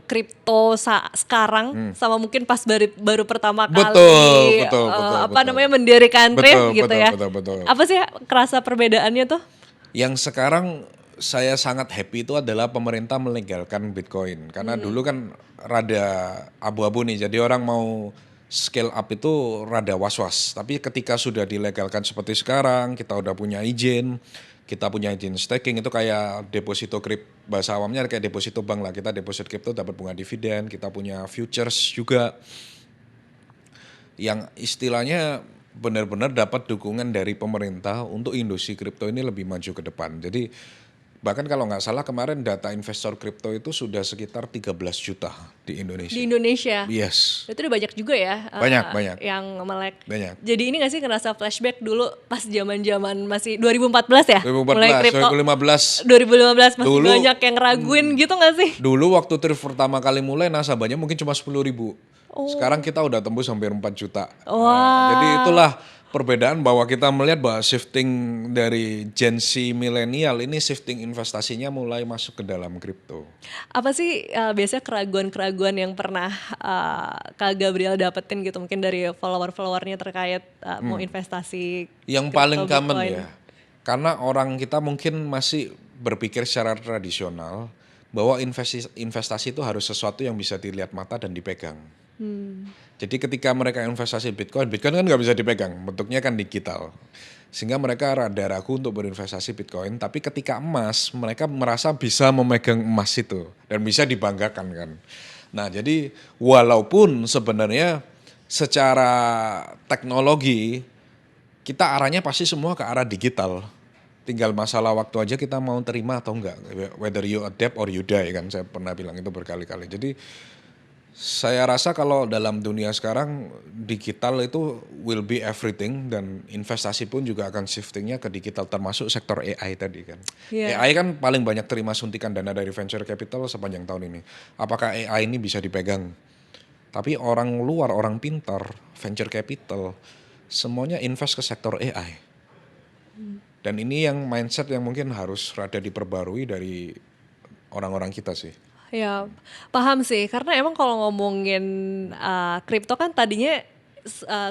S2: kripto sekarang sama mungkin pas baru pertama kali
S1: betul,
S2: mendirikan Thrift gitu ya.
S1: Betul.
S2: Apa sih kerasa perbedaannya tuh?
S1: Yang sekarang saya sangat happy itu adalah pemerintah melegalkan Bitcoin. Karena dulu kan rada abu-abu nih, jadi orang mau scale up itu rada was-was. Tapi ketika sudah dilegalkan seperti sekarang, kita udah punya izin, kita punya izin staking itu kayak deposito bahasa awamnya kayak deposito bank lah. Kita deposit kripto dapat bunga dividen, kita punya futures juga yang istilahnya benar-benar dapat dukungan dari pemerintah untuk industri kripto ini lebih maju ke depan. Jadi bahkan kalau nggak salah kemarin data investor kripto itu sudah sekitar 13 juta di Indonesia.
S2: Di Indonesia.
S1: Yes.
S2: Itu udah banyak juga ya.
S1: Banyak.
S2: Yang melek.
S1: Banyak.
S2: Jadi ini nggak sih ngerasa flashback dulu pas zaman-zaman masih 2014 ya?
S1: 2014,
S2: Mulai kripto.
S1: 2015.
S2: 2015 masih
S1: Dulu-
S2: banyak yang ngeraguin gitu nggak sih?
S1: Dulu waktu Thrift pertama kali mulai nasabahnya mungkin cuma 10.000. Sekarang kita udah tembus hampir 4 juta. Nah, jadi itulah perbedaan bahwa kita melihat bahwa shifting dari Gen Z milenial ini shifting investasinya mulai masuk ke dalam kripto.
S2: Apa sih biasanya keraguan-keraguan yang pernah Kak Gabriel dapetin gitu mungkin dari follower-followernya terkait mau investasi
S1: Yang
S2: kripto,
S1: paling common
S2: Bitcoin?
S1: ya, karena orang kita mungkin masih berpikir secara tradisional bahwa investasi itu harus sesuatu yang bisa dilihat mata dan dipegang. Jadi ketika mereka investasi Bitcoin kan nggak bisa dipegang, bentuknya kan digital. Sehingga mereka rada ragu untuk berinvestasi Bitcoin, tapi ketika emas, mereka merasa bisa memegang emas itu dan bisa dibanggakan kan. Nah jadi walaupun sebenarnya secara teknologi kita arahnya pasti semua ke arah digital. Tinggal masalah waktu aja kita mau terima atau enggak. Whether you adapt or you die kan, saya pernah bilang itu berkali-kali. Jadi saya rasa kalau dalam dunia sekarang digital itu will be everything dan investasi pun juga akan shiftingnya ke digital termasuk sektor AI tadi kan.
S2: Iya.
S1: AI kan paling banyak terima suntikan dana dari venture capital sepanjang tahun ini. Apakah AI ini bisa dipegang? Tapi orang luar, orang pintar, venture capital, semuanya invest ke sektor AI. Dan ini yang mindset yang mungkin harus rada diperbarui dari orang-orang kita sih.
S2: Ya, paham sih. Karena emang kalau ngomongin kripto kan tadinya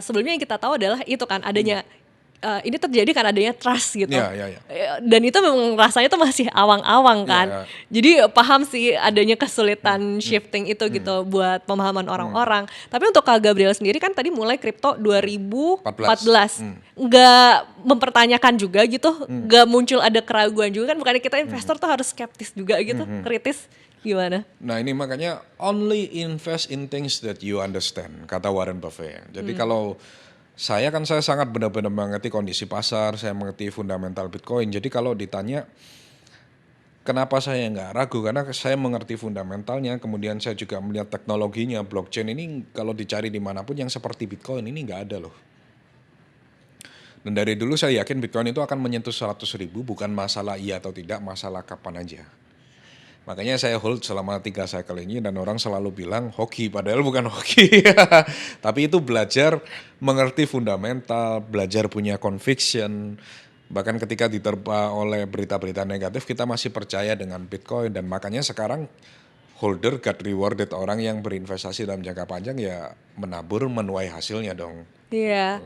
S2: sebelumnya yang kita tahu adalah itu kan adanya ini terjadi kan adanya trust gitu.
S1: Iya.
S2: Dan itu memang rasanya tuh masih awang-awang kan.
S1: Iya.
S2: Jadi paham sih adanya kesulitan shifting itu gitu buat pemahaman orang-orang. Tapi untuk Kak Gabriel sendiri kan tadi mulai kripto 2014. Nggak mempertanyakan juga gitu, nggak muncul ada keraguan juga kan. Bukannya kita investor tuh harus skeptis juga gitu, kritis. Gimana?
S1: Nah ini makanya only invest in things that you understand, kata Warren Buffett. Jadi kalau saya sangat benar-benar mengerti kondisi pasar, saya mengerti fundamental Bitcoin. Jadi kalau ditanya kenapa saya nggak ragu, karena saya mengerti fundamentalnya, kemudian saya juga melihat teknologinya, blockchain ini kalau dicari dimanapun yang seperti Bitcoin ini nggak ada loh. Dan dari dulu saya yakin Bitcoin itu akan menyentuh 100.000, bukan masalah iya atau tidak, masalah kapan aja. Makanya saya hold selama 3 cycle ini dan orang selalu bilang hoki, padahal bukan hoki. Tapi itu belajar mengerti fundamental, belajar punya conviction. Bahkan ketika diterpa oleh berita-berita negatif kita masih percaya dengan Bitcoin. Dan makanya sekarang holder got rewarded, orang yang berinvestasi dalam jangka panjang ya menabur menuai hasilnya dong.
S2: Iya.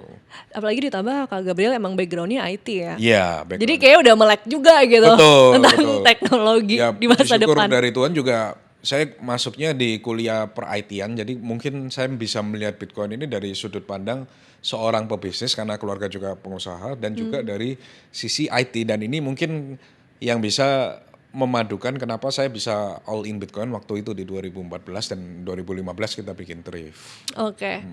S2: Apalagi ditambah Kak Gabriel emang backgroundnya IT ya.
S1: Iya,
S2: Jadi kayak udah melek juga gitu tentang
S1: betul.
S2: teknologi
S1: Ya,
S2: di masa
S1: bersyukur
S2: depan.
S1: dari Tuhan juga saya masuknya di kuliah per-IT-an, jadi mungkin saya bisa melihat Bitcoin ini dari sudut pandang seorang pebisnis karena keluarga juga pengusaha dan juga dari sisi IT, dan ini mungkin yang bisa memadukan kenapa saya bisa all in Bitcoin waktu itu di 2014 dan 2015 kita bikin Thrift.
S2: Oke.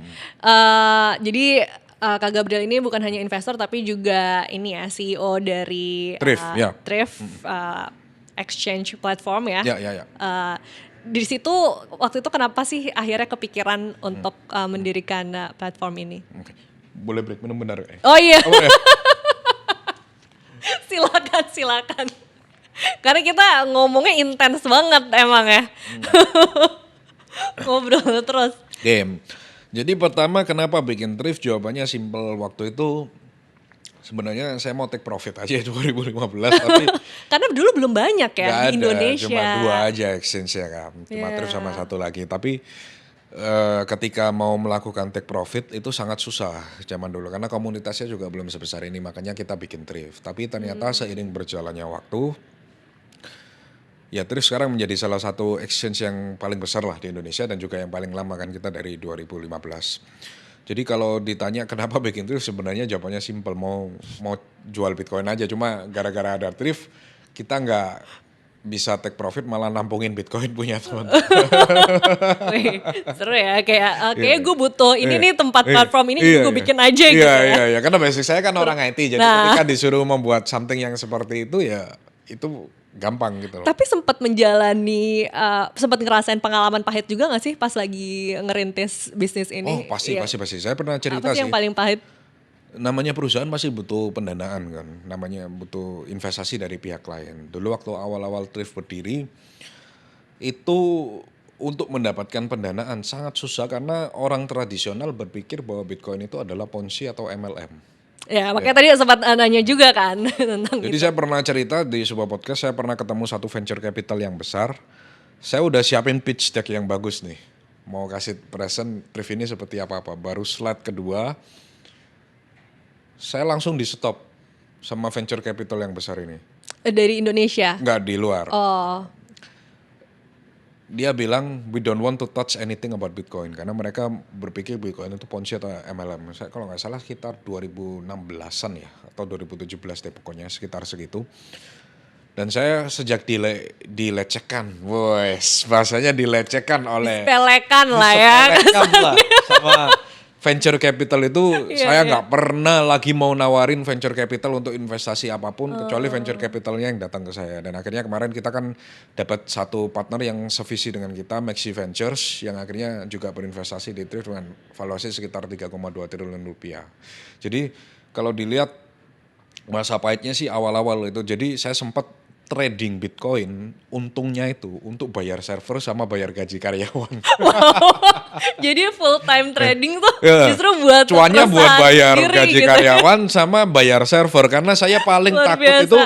S2: Jadi Kak Gabriel ini bukan hanya investor tapi juga ini ya CEO dari
S1: Thrift, ya.
S2: Thrift exchange platform ya.
S1: Ya.
S2: Di situ waktu itu kenapa sih akhirnya kepikiran untuk mendirikan platform ini?
S1: Oke. Boleh break minum benar?
S2: Oh iya,
S1: Oh, ya.
S2: silakan. Karena kita ngomongnya intens banget emang ya. Ngobrol terus.
S1: Game. Jadi pertama kenapa bikin Thrift, jawabannya simple. Waktu itu sebenarnya saya mau take profit aja 2015 tapi
S2: Karena dulu belum banyak ya
S1: nggak
S2: di
S1: ada,
S2: Indonesia.
S1: cuma 2 aja exchange ya kan, cuma Thrift sama satu lagi. Tapi ketika mau melakukan take profit itu sangat susah zaman dulu karena komunitasnya juga belum sebesar ini, makanya kita bikin Thrift. Tapi ternyata seiring berjalannya waktu Ya, terus sekarang menjadi salah satu exchange yang paling besar lah di Indonesia dan juga yang paling lama kan kita dari 2015. Jadi kalau ditanya kenapa bikin Thrift, sebenarnya jawabannya simpel, mau mau jual Bitcoin aja. Cuma gara-gara ada Thrift, kita nggak bisa take profit malah nampungin Bitcoin punya teman.
S2: Wih, seru ya, kayak
S1: Iya.
S2: kayak gue butuh ini
S1: Iya.
S2: nih tempat
S1: Iya.
S2: platform ini
S1: Iya,
S2: gue
S1: iya.
S2: bikin aja
S1: Iya,
S2: gitu ya.
S1: Iya, iya, karena basic saya kan orang IT, jadi
S2: Nah.
S1: ketika disuruh membuat something yang seperti itu ya itu gampang gitu loh.
S2: Tapi sempat menjalani, sempat ngerasain pengalaman pahit juga gak sih pas lagi ngerintis bisnis
S1: Oh,
S2: ini?
S1: pasti,
S2: Iya.
S1: pasti, pasti. Saya pernah cerita
S2: Apa sih
S1: sih.
S2: yang paling pahit?
S1: Namanya perusahaan pasti butuh pendanaan kan, namanya butuh investasi dari pihak lain. Dulu waktu awal-awal Thrift berdiri, itu untuk mendapatkan pendanaan sangat susah karena orang tradisional berpikir bahwa Bitcoin itu adalah Ponzi atau MLM.
S2: Ya makanya tadi sempat nanya juga kan tentang
S1: Jadi
S2: itu.
S1: saya pernah cerita di sebuah podcast, saya pernah ketemu satu venture capital yang besar. Saya udah siapin pitch deck yang bagus nih. Mau kasih present Thrift ini seperti apa-apa. Baru slide kedua, saya langsung di stop sama venture capital yang besar ini.
S2: Dari Indonesia.
S1: Nggak, di luar.
S2: Oh,
S1: Dia bilang we don't want to touch anything about Bitcoin karena mereka berpikir Bitcoin itu Ponzi atau MLM. Saya kalau nggak salah sekitar 2016-an ya atau 2017 deh pokoknya sekitar segitu. Dan saya sejak dilecehkan, wes bahasanya dilecehkan oleh
S2: pelekan lah ya.
S1: disepelekan lah sama venture capital itu.
S2: Iya,
S1: Saya
S2: iya.
S1: nggak pernah lagi mau nawarin venture capital untuk investasi apapun kecuali venture capitalnya yang datang ke saya. Dan akhirnya kemarin kita kan dapat satu partner yang sevisi dengan kita, Maxi Ventures, yang akhirnya juga berinvestasi di Thrift dengan valuasi sekitar 3,2 triliun rupiah. Jadi kalau dilihat masa pahitnya sih awal-awal itu, jadi saya sempat trading Bitcoin, untungnya itu untuk bayar server sama bayar gaji karyawan.
S2: Jadi full time trading tuh
S1: Ya.
S2: justru buat
S1: Cuannya buat
S2: perusahaan
S1: bayar
S2: sendiri
S1: gaji
S2: gitu.
S1: karyawan sama bayar server karena saya paling
S2: Luar
S1: takut
S2: biasa.
S1: itu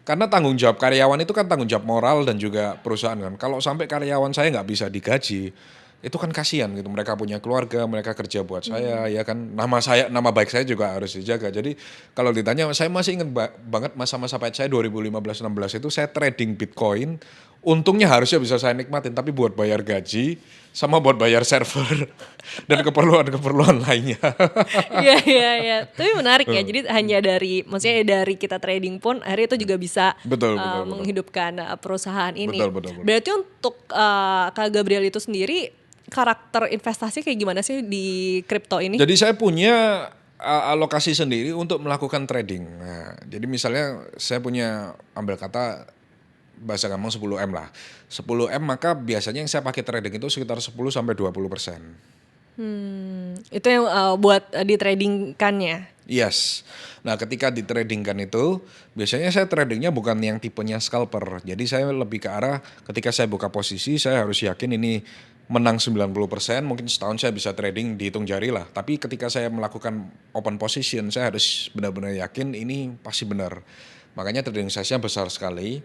S1: karena tanggung jawab karyawan itu kan tanggung jawab moral dan juga perusahaan kan. Kalau sampai karyawan saya nggak bisa digaji, itu kan kasihan gitu. Mereka punya keluarga, mereka kerja buat saya, ya kan. Nama baik saya juga harus dijaga. Jadi kalau ditanya, saya masih ingat banget masa-masa pahit saya 2015-16 itu saya trading Bitcoin. Untungnya harusnya bisa saya nikmatin, tapi buat bayar gaji sama buat bayar server dan keperluan-keperluan lainnya.
S2: Iya iya iya. Tapi menarik ya. Jadi hanya maksudnya dari kita trading pun akhirnya itu juga bisa
S1: Betul, betul.
S2: menghidupkan perusahaan ini.
S1: Betul.
S2: Berarti untuk Kak Gabriel itu sendiri karakter investasi kayak gimana sih di kripto ini?
S1: Jadi saya punya alokasi sendiri untuk melakukan trading. Nah, jadi misalnya saya punya ambil kata bahasa gampang 10M lah. 10M maka biasanya yang saya pakai trading itu sekitar 10 sampai 20%.
S2: Itu yang buat ditradingkannya.
S1: Yes. Nah, ketika ditradingkan itu, biasanya saya tradingnya bukan yang tipenya scalper. Jadi saya lebih ke arah ketika saya buka posisi, saya harus yakin ini menang 90%, mungkin setahun saya bisa trading dihitung jari lah. Tapi ketika saya melakukan open position, saya harus benar-benar yakin ini pasti benar. Makanya trading size-nya besar sekali.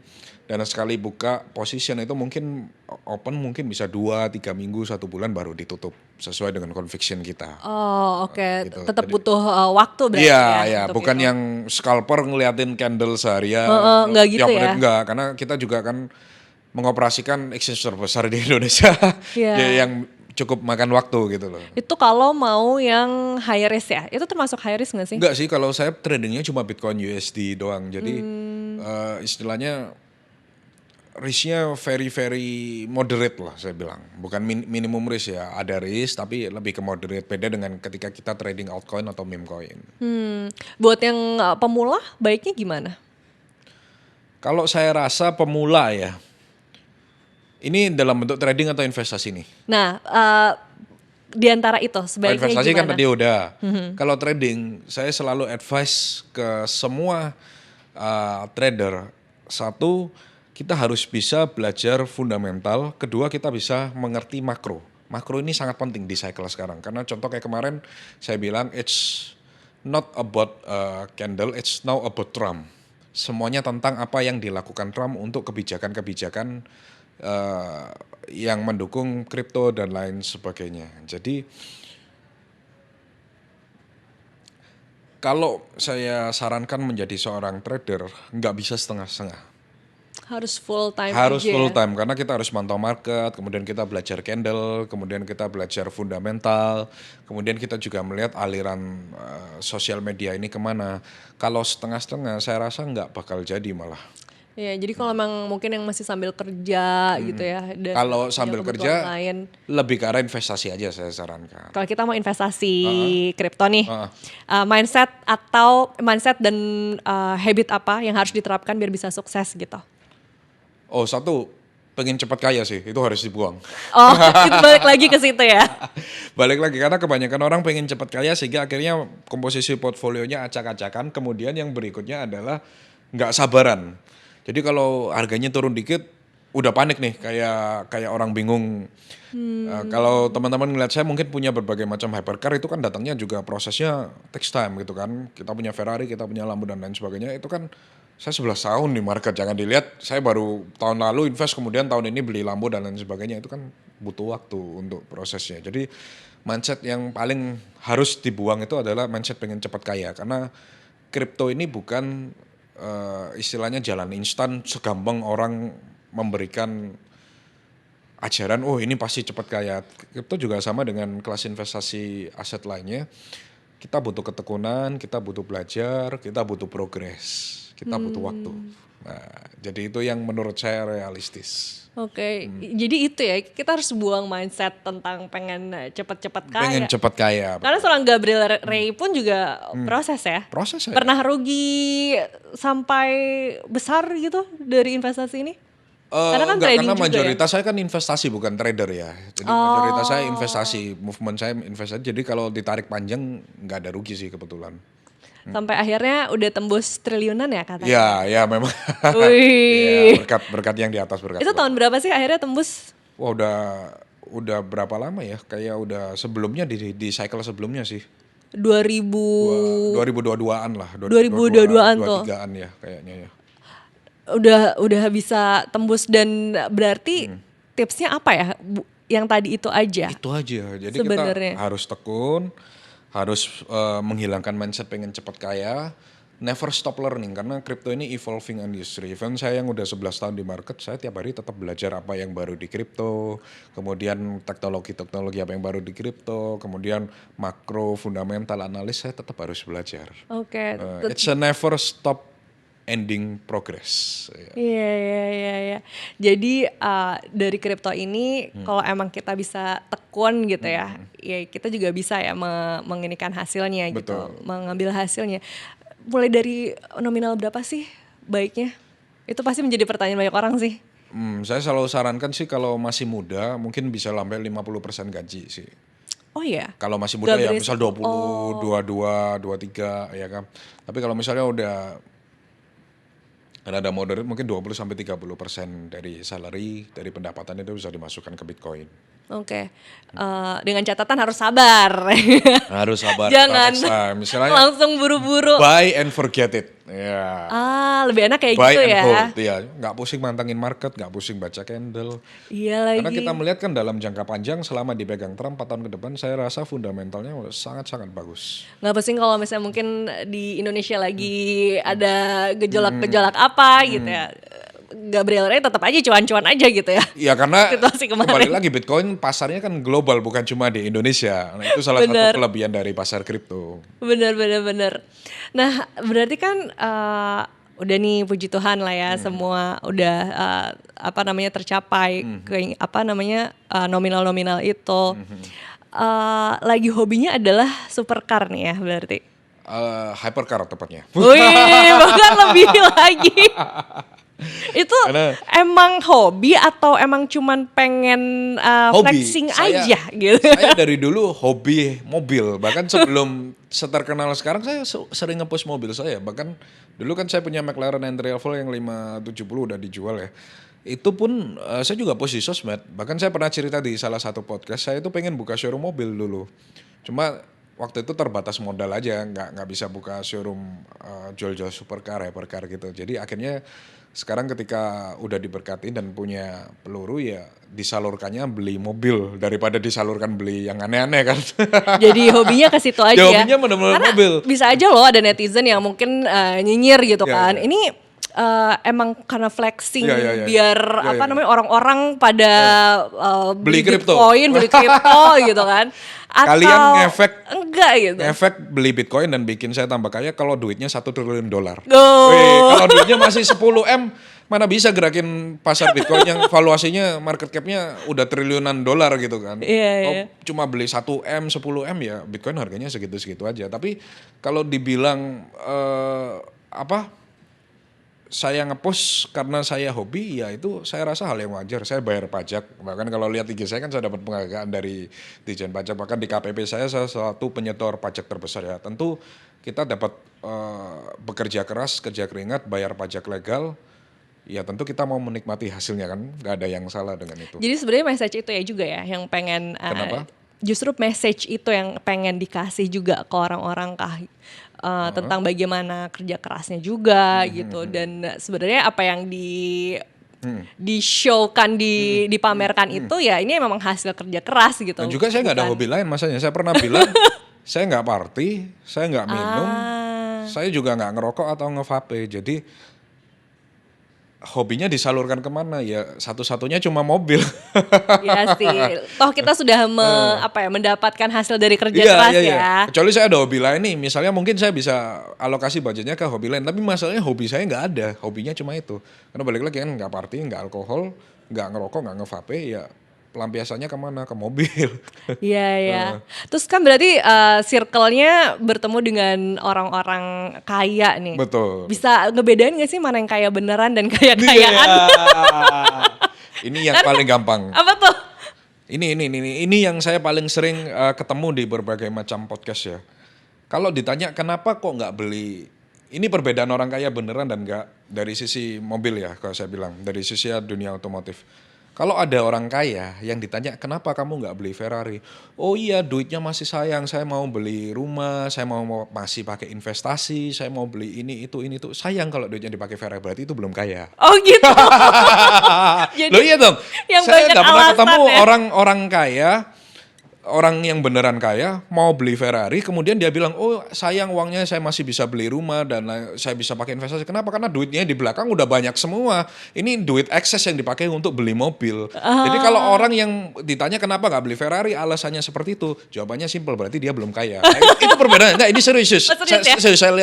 S1: Dan sekali buka position itu mungkin open mungkin bisa 2-3 minggu, 1 bulan baru ditutup. Sesuai dengan conviction kita.
S2: Oh oke,
S1: Gitu.
S2: tetap
S1: Jadi-
S2: butuh waktu berarti
S1: Iya,
S2: ya.
S1: ya,
S2: untuk
S1: bukan
S2: itu.
S1: yang scalper ngeliatin candle seharian.
S2: nggak gitu
S1: tiap
S2: ya?
S1: menit, enggak, karena kita juga kan mengoperasikan exchange terbesar di Indonesia.
S2: Iya.
S1: yang cukup makan waktu gitu loh.
S2: Itu kalau mau yang high risk ya, itu termasuk high risk nggak sih?
S1: Enggak sih, kalau saya tradingnya cuma Bitcoin USD doang. Jadi istilahnya risknya very moderate lah saya bilang. Bukan minimum risk ya, ada risk tapi lebih ke moderate. Beda dengan ketika kita trading altcoin atau meme coin.
S2: Buat yang pemula baiknya gimana?
S1: Kalau saya rasa pemula ya, ini dalam bentuk trading atau investasi nih?
S2: Nah, di antara itu sebaiknya
S1: Investasi
S2: gimana?
S1: kan tadi udah. Kalau trading, saya selalu advice ke semua trader. Satu, kita harus bisa belajar fundamental. Kedua, kita bisa mengerti makro. Makro ini sangat penting di cycle sekarang. Karena contoh kayak kemarin saya bilang, it's not about candle, it's now about Trump. Semuanya tentang apa yang dilakukan Trump untuk kebijakan-kebijakan yang mendukung kripto dan lain sebagainya. Jadi kalau saya sarankan menjadi seorang trader, nggak bisa setengah-setengah.
S2: Harus full time
S1: Harus
S2: aja
S1: full
S2: ya.
S1: time karena kita harus mantau market, kemudian kita belajar candle, kemudian kita belajar fundamental, kemudian kita juga melihat aliran sosial media ini kemana. Kalau setengah-setengah saya rasa nggak bakal jadi malah.
S2: Ya, jadi kalau emang mungkin yang masih sambil kerja gitu ya dan
S1: Kalau
S2: punya
S1: sambil
S2: kebutuhan
S1: kerja
S2: lain.
S1: lebih ke arah investasi aja saya sarankan.
S2: Kalau kita mau investasi kripto nih,
S1: Heeh.
S2: mindset dan habit apa yang harus diterapkan biar bisa sukses gitu?
S1: Oh satu, pengen cepat kaya sih, itu harus dibuang.
S2: Oh, itu balik lagi ke situ ya.
S1: Balik lagi karena kebanyakan orang pengen cepat kaya sehingga akhirnya komposisi portfolionya acak-acakan. Kemudian yang berikutnya adalah nggak sabaran. Jadi kalau harganya turun dikit, udah panik nih kayak orang bingung. Kalau teman-teman ngeliat saya mungkin punya berbagai macam hypercar itu kan datangnya juga prosesnya takes time gitu kan. Kita punya Ferrari, kita punya Lambo dan lain sebagainya. Itu kan saya 11 tahun di market, jangan dilihat saya baru tahun lalu invest kemudian tahun ini beli Lambo dan lain sebagainya, itu kan butuh waktu untuk prosesnya. Jadi mindset yang paling harus dibuang itu adalah mindset pengen cepat kaya karena kripto ini bukan istilahnya jalan instan segampang orang memberikan ajaran oh ini pasti cepat kaya. Kripto juga sama dengan kelas investasi aset lainnya. Kita butuh ketekunan, kita butuh belajar, kita butuh progres, kita butuh waktu. Nah, jadi itu yang menurut saya realistis.
S2: Oke, jadi itu ya kita harus buang mindset tentang pengen cepet-cepet kaya.
S1: Pengen cepat kaya.
S2: Karena seorang Gabriel Ray pun juga proses ya.
S1: Proses saya.
S2: Pernah rugi sampai besar gitu dari investasi ini? Karena kan
S1: Enggak,
S2: trading
S1: karena
S2: juga
S1: mayoritas saya kan investasi bukan trader ya. Jadi mayoritas saya investasi, movement saya investasi. Jadi kalau ditarik panjang nggak ada rugi sih kebetulan.
S2: Sampai akhirnya udah tembus triliunan ya katanya.
S1: Ya memang.
S2: Wih.
S1: Ya, berkat yang di atas berkat.
S2: Itu tahun berapa sih akhirnya tembus?
S1: Wah udah berapa lama ya? Kayak udah sebelumnya di cycle sebelumnya sih.
S2: 2000
S1: 2022-an lah.
S2: 2022-an tuh.
S1: 23-an ya kayaknya ya.
S2: Udah bisa tembus dan berarti tipsnya apa ya? Yang tadi itu aja.
S1: Itu aja. Jadi
S2: Sebenarnya.
S1: kita harus tekun, harus menghilangkan mindset pengen cepat kaya, never stop learning karena crypto ini evolving industry. Even saya yang udah 11 tahun di market, saya tiap hari tetap belajar apa yang baru di crypto, kemudian teknologi apa yang baru di crypto, kemudian makro, fundamental, analis saya tetap harus belajar.
S2: Oke.
S1: It's a never stop ending progress.
S2: Iya. Jadi dari kripto ini kalau emang kita bisa tekun gitu ya, ya kita juga bisa ya menginikan hasilnya gitu,
S1: Betul.
S2: mengambil hasilnya. Mulai dari nominal berapa sih baiknya? Itu pasti menjadi pertanyaan banyak orang sih.
S1: Saya selalu sarankan sih kalau masih muda mungkin bisa sampai 50% gaji sih.
S2: Oh iya.
S1: Kalau masih muda ya
S2: Gak
S1: misal 20, 22, 23 ya kan. Tapi kalau misalnya udah ada moderate mungkin 20-30% dari salary, dari pendapatan itu bisa dimasukkan ke Bitcoin.
S2: Oke. Dengan catatan harus sabar.
S1: Harus sabar.
S2: Jangan
S1: Misalnya
S2: langsung buru-buru.
S1: buy and forget it. Ya.
S2: Lebih enak kayak
S1: Buy
S2: gitu
S1: and
S2: ya.
S1: hold, ya. Nggak pusing mantengin market, nggak pusing baca candle.
S2: Iya lagi.
S1: Karena kita melihat kan dalam jangka panjang selama dipegang Trump 4 tahun ke depan, saya rasa fundamentalnya sangat-sangat bagus.
S2: Nggak pusing kalau misalnya mungkin di Indonesia lagi ada gejolak-gejolak apa gitu ya. Gabriel Ray tetap aja cuan-cuan aja gitu ya.
S1: Ya karena
S2: Situasi kemarin.
S1: kembali lagi Bitcoin pasarnya kan global bukan cuma di Indonesia. Nah itu salah satu kelebihan dari pasar kripto.
S2: Bener. Nah berarti kan udah nih puji Tuhan lah ya semua udah tercapai nominal-nominal itu. Lagi hobinya adalah supercar nih ya berarti.
S1: Hypercar tepatnya.
S2: Wih, bahkan lebih lagi. Itu emang hobi atau emang cuman pengen flexing aja gitu?
S1: Saya dari dulu hobi mobil, bahkan sebelum seterkenal sekarang saya sering nge-push mobil saya. Bahkan dulu kan saya punya McLaren entry-level yang 570 udah dijual ya. Itu pun saya juga push di sosmed. Bahkan saya pernah cerita di salah satu podcast, saya itu pengen buka showroom mobil dulu. Cuma waktu itu terbatas modal aja, nggak bisa buka showroom jual-jual supercar, hypercar gitu. Jadi akhirnya sekarang ketika udah diberkati dan punya peluru ya disalurkannya beli mobil daripada disalurkan beli yang aneh-aneh kan.
S2: Jadi hobinya ke situ aja.
S1: Ya, hobinya bener-bener mobil.
S2: Bisa aja loh ada netizen yang mungkin nyinyir gitu kan.
S1: Ya.
S2: Ini emang karena flexing
S1: Iya, iya, iya.
S2: biar
S1: Iya,
S2: apa
S1: iya.
S2: namanya orang-orang pada
S1: Beli kripto.
S2: Bitcoin, beli kripto gitu kan. Atau
S1: Kalian ngefek
S2: enggak gitu.
S1: Efek beli Bitcoin dan bikin saya tambah kaya kalau duitnya 1 triliun dolar.
S2: Oh.
S1: Wih, kalau duitnya masih 10 M, mana bisa gerakin pasar Bitcoin yang valuasinya market cap-nya udah triliunan dolar gitu kan.
S2: Iya,
S1: Oh,
S2: iya.
S1: cuma beli 1 M, 10 M ya Bitcoin harganya segitu-segitu aja. Tapi kalau dibilang apa? Saya ngepost karena saya hobi, ya itu saya rasa hal yang wajar. Saya bayar pajak, bahkan kalau lihat IG saya kan saya dapat penghargaan dari Ditjen Pajak, bahkan di KPP saya salah satu penyetor pajak terbesar ya. Tentu kita dapat bekerja keras, kerja keringat, bayar pajak legal, ya tentu kita mau menikmati hasilnya kan, nggak ada yang salah dengan itu.
S2: Jadi sebenarnya message itu ya juga ya yang pengen
S1: Kenapa?
S2: Justru message itu yang pengen dikasih juga ke orang-orang tentang bagaimana kerja kerasnya juga gitu, dan sebenarnya apa yang di show-kan dipamerkan itu ya ini memang hasil kerja keras gitu.
S1: Dan juga saya nggak ada
S2: Bukan-
S1: hobi lain, masanya saya pernah bilang saya nggak party, saya nggak minum, saya juga nggak ngerokok atau nge-vape. Jadi hobinya disalurkan kemana ya, satu-satunya cuma mobil.
S2: Iya sih. Toh kita sudah mendapatkan hasil dari kerja keras ya.
S1: Kecuali saya ada hobi lain nih, misalnya mungkin saya bisa alokasi budgetnya ke hobi lain, tapi masalahnya hobi saya nggak ada, hobinya cuma itu. Karena balik lagi kan nggak party, nggak alkohol, nggak ngerokok, nggak nge-vape, ya pelampiasannya kemana? Ke mobil.
S2: Iya ya. Terus kan berarti circle-nya bertemu dengan orang-orang kaya nih.
S1: Betul.
S2: Bisa ngebedain gak sih mana yang kaya beneran dan kaya-kayaan?
S1: Iya. Ini yang paling gampang.
S2: Apa tuh?
S1: Ini yang saya paling sering ketemu di berbagai macam podcast ya. Kalau ditanya kenapa kok nggak beli, ini perbedaan orang kaya beneran dan nggak dari sisi mobil ya, kalau saya bilang dari sisi dunia otomotif. Kalau ada orang kaya yang ditanya kenapa kamu nggak beli Ferrari, oh iya duitnya masih sayang, saya mau beli rumah, saya mau masih pakai investasi, saya mau beli ini itu, sayang kalau duitnya dipakai Ferrari, berarti itu belum kaya.
S2: Oh gitu. Jadi
S1: Loh iya dong,
S2: yang
S1: saya
S2: banyak
S1: nggak pernah
S2: alasan
S1: ketemu
S2: ya.
S1: orang kaya, orang yang beneran kaya mau beli Ferrari, kemudian dia bilang, oh sayang uangnya saya masih bisa beli rumah dan saya bisa pakai investasi. Kenapa? Karena duitnya di belakang udah banyak semua. Ini duit ekses yang dipakai untuk beli mobil. Jadi kalau orang yang ditanya kenapa nggak beli Ferrari, alasannya seperti itu, jawabannya simpel, berarti dia belum kaya. Nah, itu perbedaannya. Nah, ini serius. Saya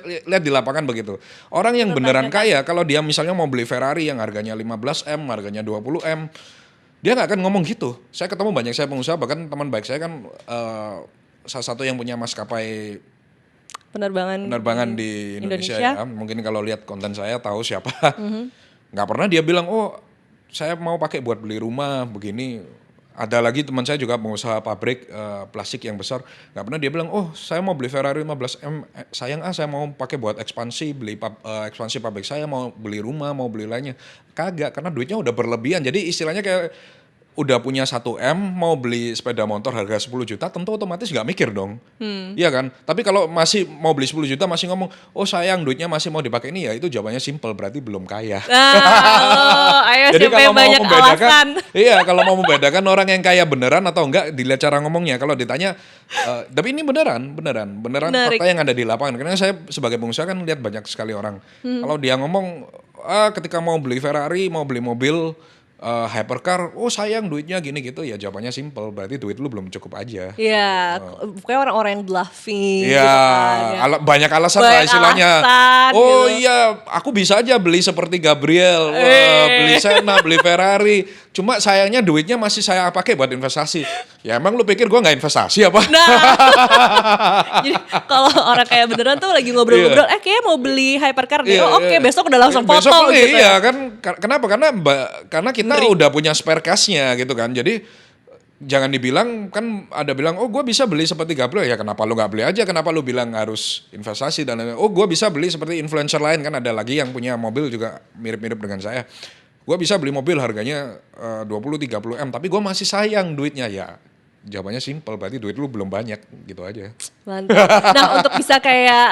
S1: lihat di lapangan begitu. Orang yang beneran kaya, kalau dia misalnya mau beli Ferrari yang harganya 15 M, harganya 20 M, dia nggak akan ngomong gitu. Saya ketemu banyak saya pengusaha, bahkan teman baik saya kan salah satu yang punya maskapai penerbangan di Indonesia. Ya. Mungkin kalau lihat konten saya tahu siapa. Nggak pernah dia bilang, oh saya mau pakai buat beli rumah begini. Ada lagi teman saya juga pengusaha pabrik plastik yang besar. Nggak pernah dia bilang, oh saya mau beli Ferrari 15 M. Sayang saya mau pakai buat ekspansi, beli ekspansi pabrik saya, mau beli rumah, mau beli lainnya. Kagak, karena duitnya udah berlebihan. Jadi istilahnya kayak udah punya 1 M, mau beli sepeda motor harga 10 juta, tentu otomatis nggak mikir dong. Iya kan? Tapi kalau masih mau beli 10 juta, masih ngomong, oh sayang duitnya masih mau dipakai ini, ya itu jawabannya simple, berarti belum kaya.
S2: Ayo
S1: Jadi
S2: siapa
S1: kalau
S2: yang
S1: mau
S2: banyak
S1: membedakan,
S2: alasan.
S1: iya kalau mau membedakan orang yang kaya beneran atau enggak, dilihat cara ngomongnya. Kalau ditanya, tapi ini beneran
S2: Menarik.
S1: fakta yang ada di lapangan. Karena saya sebagai pengusaha kan lihat banyak sekali orang. Kalau dia ngomong, ketika mau beli Ferrari, mau beli mobil, hypercar, oh sayang duitnya gini gitu, ya jawabannya simple, berarti duit lu belum cukup aja.
S2: Iya, pokoknya orang-orang yang bluffing
S1: Iya,
S2: gitu kan, ya.
S1: banyak alasan lah
S2: Banyak
S1: istilahnya.
S2: alasan,
S1: Oh
S2: gitu.
S1: iya, aku bisa aja beli seperti Gabriel, beli Senna, beli Ferrari. Cuma sayangnya duitnya masih saya pakai buat investasi. Ya emang lu pikir gua nggak investasi apa?
S2: Nah, jadi kalau orang kayak beneran tuh lagi ngobrol-ngobrol, kayaknya mau beli hypercar deh.
S1: Iya,
S2: Oh oke,
S1: iya.
S2: besok udah langsung foto
S1: Besok beli,
S2: gitu.
S1: iya kan. Kenapa? Karena kita udah punya spare cash-nya gitu kan. Jadi jangan dibilang, kan ada bilang, oh gue bisa beli seperti Gabriel, ya kenapa lu nggak beli aja, kenapa lu bilang harus investasi dan lain-lain. Oh gue bisa beli seperti influencer lain, kan ada lagi yang punya mobil juga mirip-mirip dengan saya. Gue bisa beli mobil harganya 20-30 M, tapi gue masih sayang duitnya, ya jawabannya simple, berarti duit lu belum banyak, gitu aja.
S2: Mantap. Nah untuk bisa kayak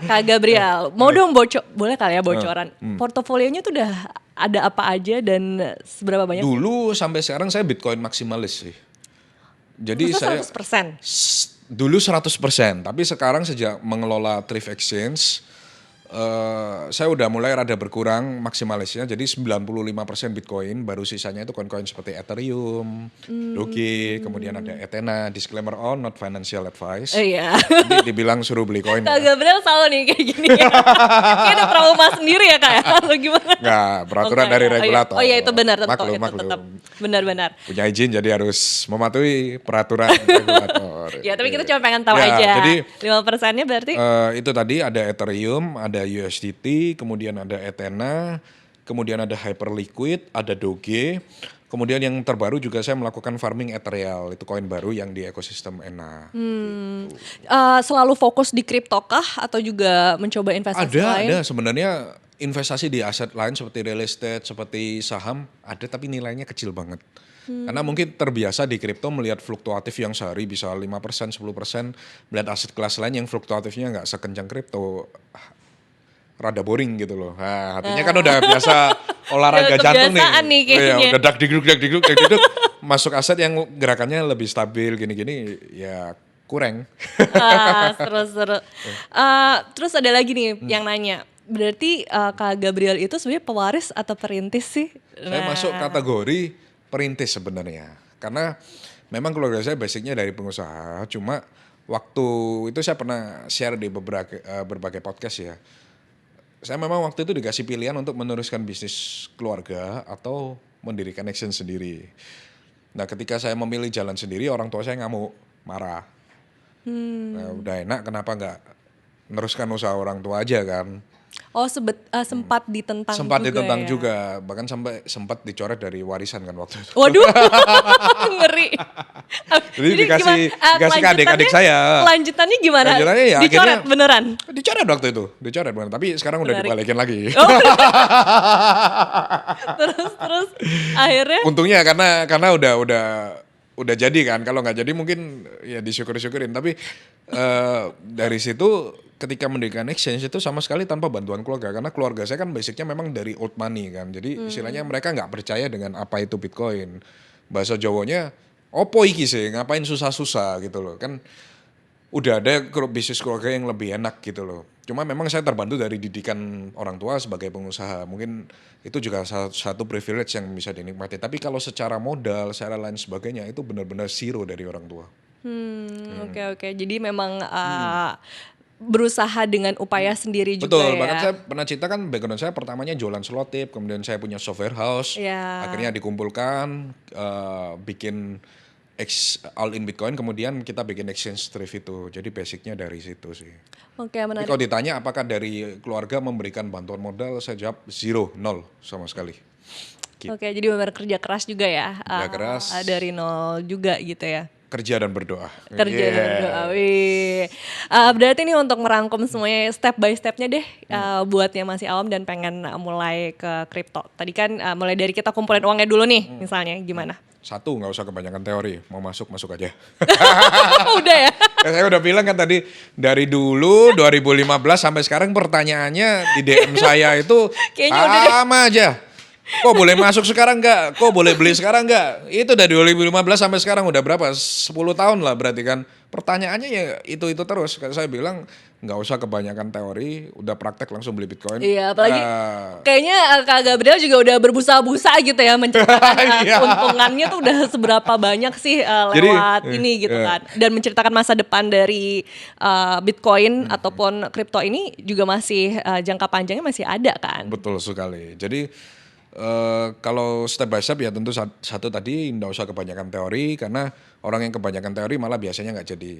S2: Kak Gabriel, mau dong boleh kali ya bocoran. Portofolionya tuh udah ada apa aja dan seberapa banyak?
S1: Dulu sampai sekarang saya Bitcoin maksimalis sih. Jadi
S2: Masa
S1: saya
S2: 100%?
S1: dulu 100%, tapi sekarang sejak mengelola Thrift Exchange, Saya udah mulai rada berkurang maksimalisnya, jadi 95% Bitcoin, baru sisanya itu koin-koin seperti Ethereum, Doge, kemudian ada Ethena, disclaimer on, not financial advice.
S2: Iya.
S1: Nanti dibilang suruh beli koin
S2: Kak
S1: ya.
S2: Gabriel selalu nih kayak gini ya. Kayak ada trauma sendiri ya Kak ya? Atau gimana?
S1: Nggak, peraturan
S2: Oke,
S1: dari
S2: ya.
S1: regulator.
S2: Oh iya itu benar, tetap
S1: Maklum,
S2: itu
S1: maklum.
S2: tetap. Benar-benar.
S1: Punya izin jadi harus mematuhi peraturan regulator.
S2: Ya tapi kita cuma pengen tahu
S1: Ya,
S2: aja.
S1: jadi
S2: 5%-nya berarti
S1: itu tadi ada Ethereum, ada USDT, kemudian ada Ethena, kemudian ada Hyperliquid, ada Doge, kemudian yang terbaru juga saya melakukan farming Ethereal, itu koin baru yang di ekosistem ENA.
S2: selalu fokus di kripto kah atau juga mencoba investasi lain?
S1: Ada sebenarnya investasi di aset lain seperti real estate, seperti saham, ada tapi nilainya kecil banget. Karena mungkin terbiasa di kripto melihat fluktuatif yang sehari bisa 5%, 10%, melihat aset kelas lain yang fluktuatifnya nggak sekencang kripto, rada boring gitu loh. Nah, hatinya kan udah biasa olahraga
S2: Udah
S1: jantung nih.
S2: kebiasaan nih kayaknya.
S1: Iya, udah dak digduk, masuk aset yang gerakannya lebih stabil gini-gini ya kurang.
S2: Seru-seru. Terus ada lagi nih yang nanya. Berarti Kak Gabriel itu sebenarnya pewaris atau perintis sih?
S1: Saya masuk kategori perintis sebenarnya. Karena memang keluarga saya basicnya dari pengusaha, cuma waktu itu saya pernah share di berbagai podcast ya. Saya memang waktu itu dikasih pilihan untuk meneruskan bisnis keluarga atau mendirikan action sendiri. Nah ketika saya memilih jalan sendiri, orang tua saya ngamuk, marah. Nah, udah enak kenapa nggak meneruskan usaha orang tua aja kan.
S2: Oh sempat ditentang
S1: Sempat
S2: juga
S1: ditentang
S2: ya?
S1: juga, bahkan sampai sempat dicoret dari warisan kan waktu itu.
S2: Waduh, ngeri.
S1: Jadi dikasih ke adik-adik
S2: kelanjutannya-
S1: saya.
S2: Kelanjutannya gimana?
S1: Kelanjutannya ya
S2: Dicoret
S1: akhirnya-
S2: beneran?
S1: Dicoret waktu itu, dicoret bener. Tapi sekarang udah
S2: Menarik.
S1: dibalikin lagi.
S2: Terus akhirnya
S1: Untungnya karena udah jadi kan. Kalau nggak jadi mungkin ya disyukur-syukurin. Tapi dari situ ketika mendirikan exchange itu sama sekali tanpa bantuan keluarga. Karena keluarga saya kan basicnya memang dari old money kan. Jadi istilahnya mereka nggak percaya dengan apa itu Bitcoin. Bahasa Jawanya, opo iki sih ngapain susah-susah gitu loh. Kan udah ada bisnis keluarga yang lebih enak gitu loh. Cuma memang saya terbantu dari didikan orang tua sebagai pengusaha. Mungkin itu juga satu privilege yang bisa dinikmati. Tapi kalau secara modal, secara lain sebagainya itu benar-benar zero dari orang tua.
S2: Oke. Jadi memang berusaha dengan upaya sendiri juga
S1: Betul,
S2: ya.
S1: bahkan saya pernah cerita kan background saya pertamanya jualan selotip, kemudian saya punya software house,
S2: Ya.
S1: akhirnya dikumpulkan, bikin all in Bitcoin, kemudian kita bikin exchange thrift itu. Jadi basicnya dari situ sih.
S2: Oke,
S1: Tapi
S2: menarik.
S1: kalau ditanya apakah dari keluarga memberikan bantuan modal, saya jawab zero, nol sama sekali. Gitu.
S2: Oke, jadi benar kerja keras juga ya.
S1: Kerja keras.
S2: Dari nol juga gitu ya.
S1: Kerja dan berdoa.
S2: Kerja dan
S1: Yeah.
S2: berdoa. Wih. Berarti nih untuk merangkum semuanya step by stepnya deh buat yang masih awam dan pengen mulai ke kripto. Tadi kan mulai dari kita kumpulin uangnya dulu nih misalnya gimana?
S1: Satu, nggak usah kebanyakan teori, mau masuk aja.
S2: Udah ya?
S1: Ya, saya udah bilang kan tadi dari dulu 2015 sampai sekarang pertanyaannya di DM saya itu
S2: Kayaknya udah deh.
S1: sama aja. Kok boleh masuk sekarang nggak? Kok boleh beli sekarang nggak? Itu dari 2015 sampai sekarang udah berapa? 10 tahun lah berarti kan. Pertanyaannya ya itu terus. Kayak saya bilang nggak usah kebanyakan teori, udah praktek langsung beli Bitcoin.
S2: Iya, apalagi
S1: Nah,
S2: kayaknya Kak Gabriel juga udah berbusa-busa gitu ya menceritakan
S1: Iya.
S2: keuntungannya tuh udah seberapa banyak sih
S1: Jadi,
S2: lewat ini gitu kan. Dan menceritakan masa depan dari Bitcoin ataupun kripto ini juga masih jangka panjangnya masih ada kan.
S1: betul sekali. Jadi kalau step by step ya tentu satu tadi nggak usah kebanyakan teori karena orang yang kebanyakan teori malah biasanya nggak jadi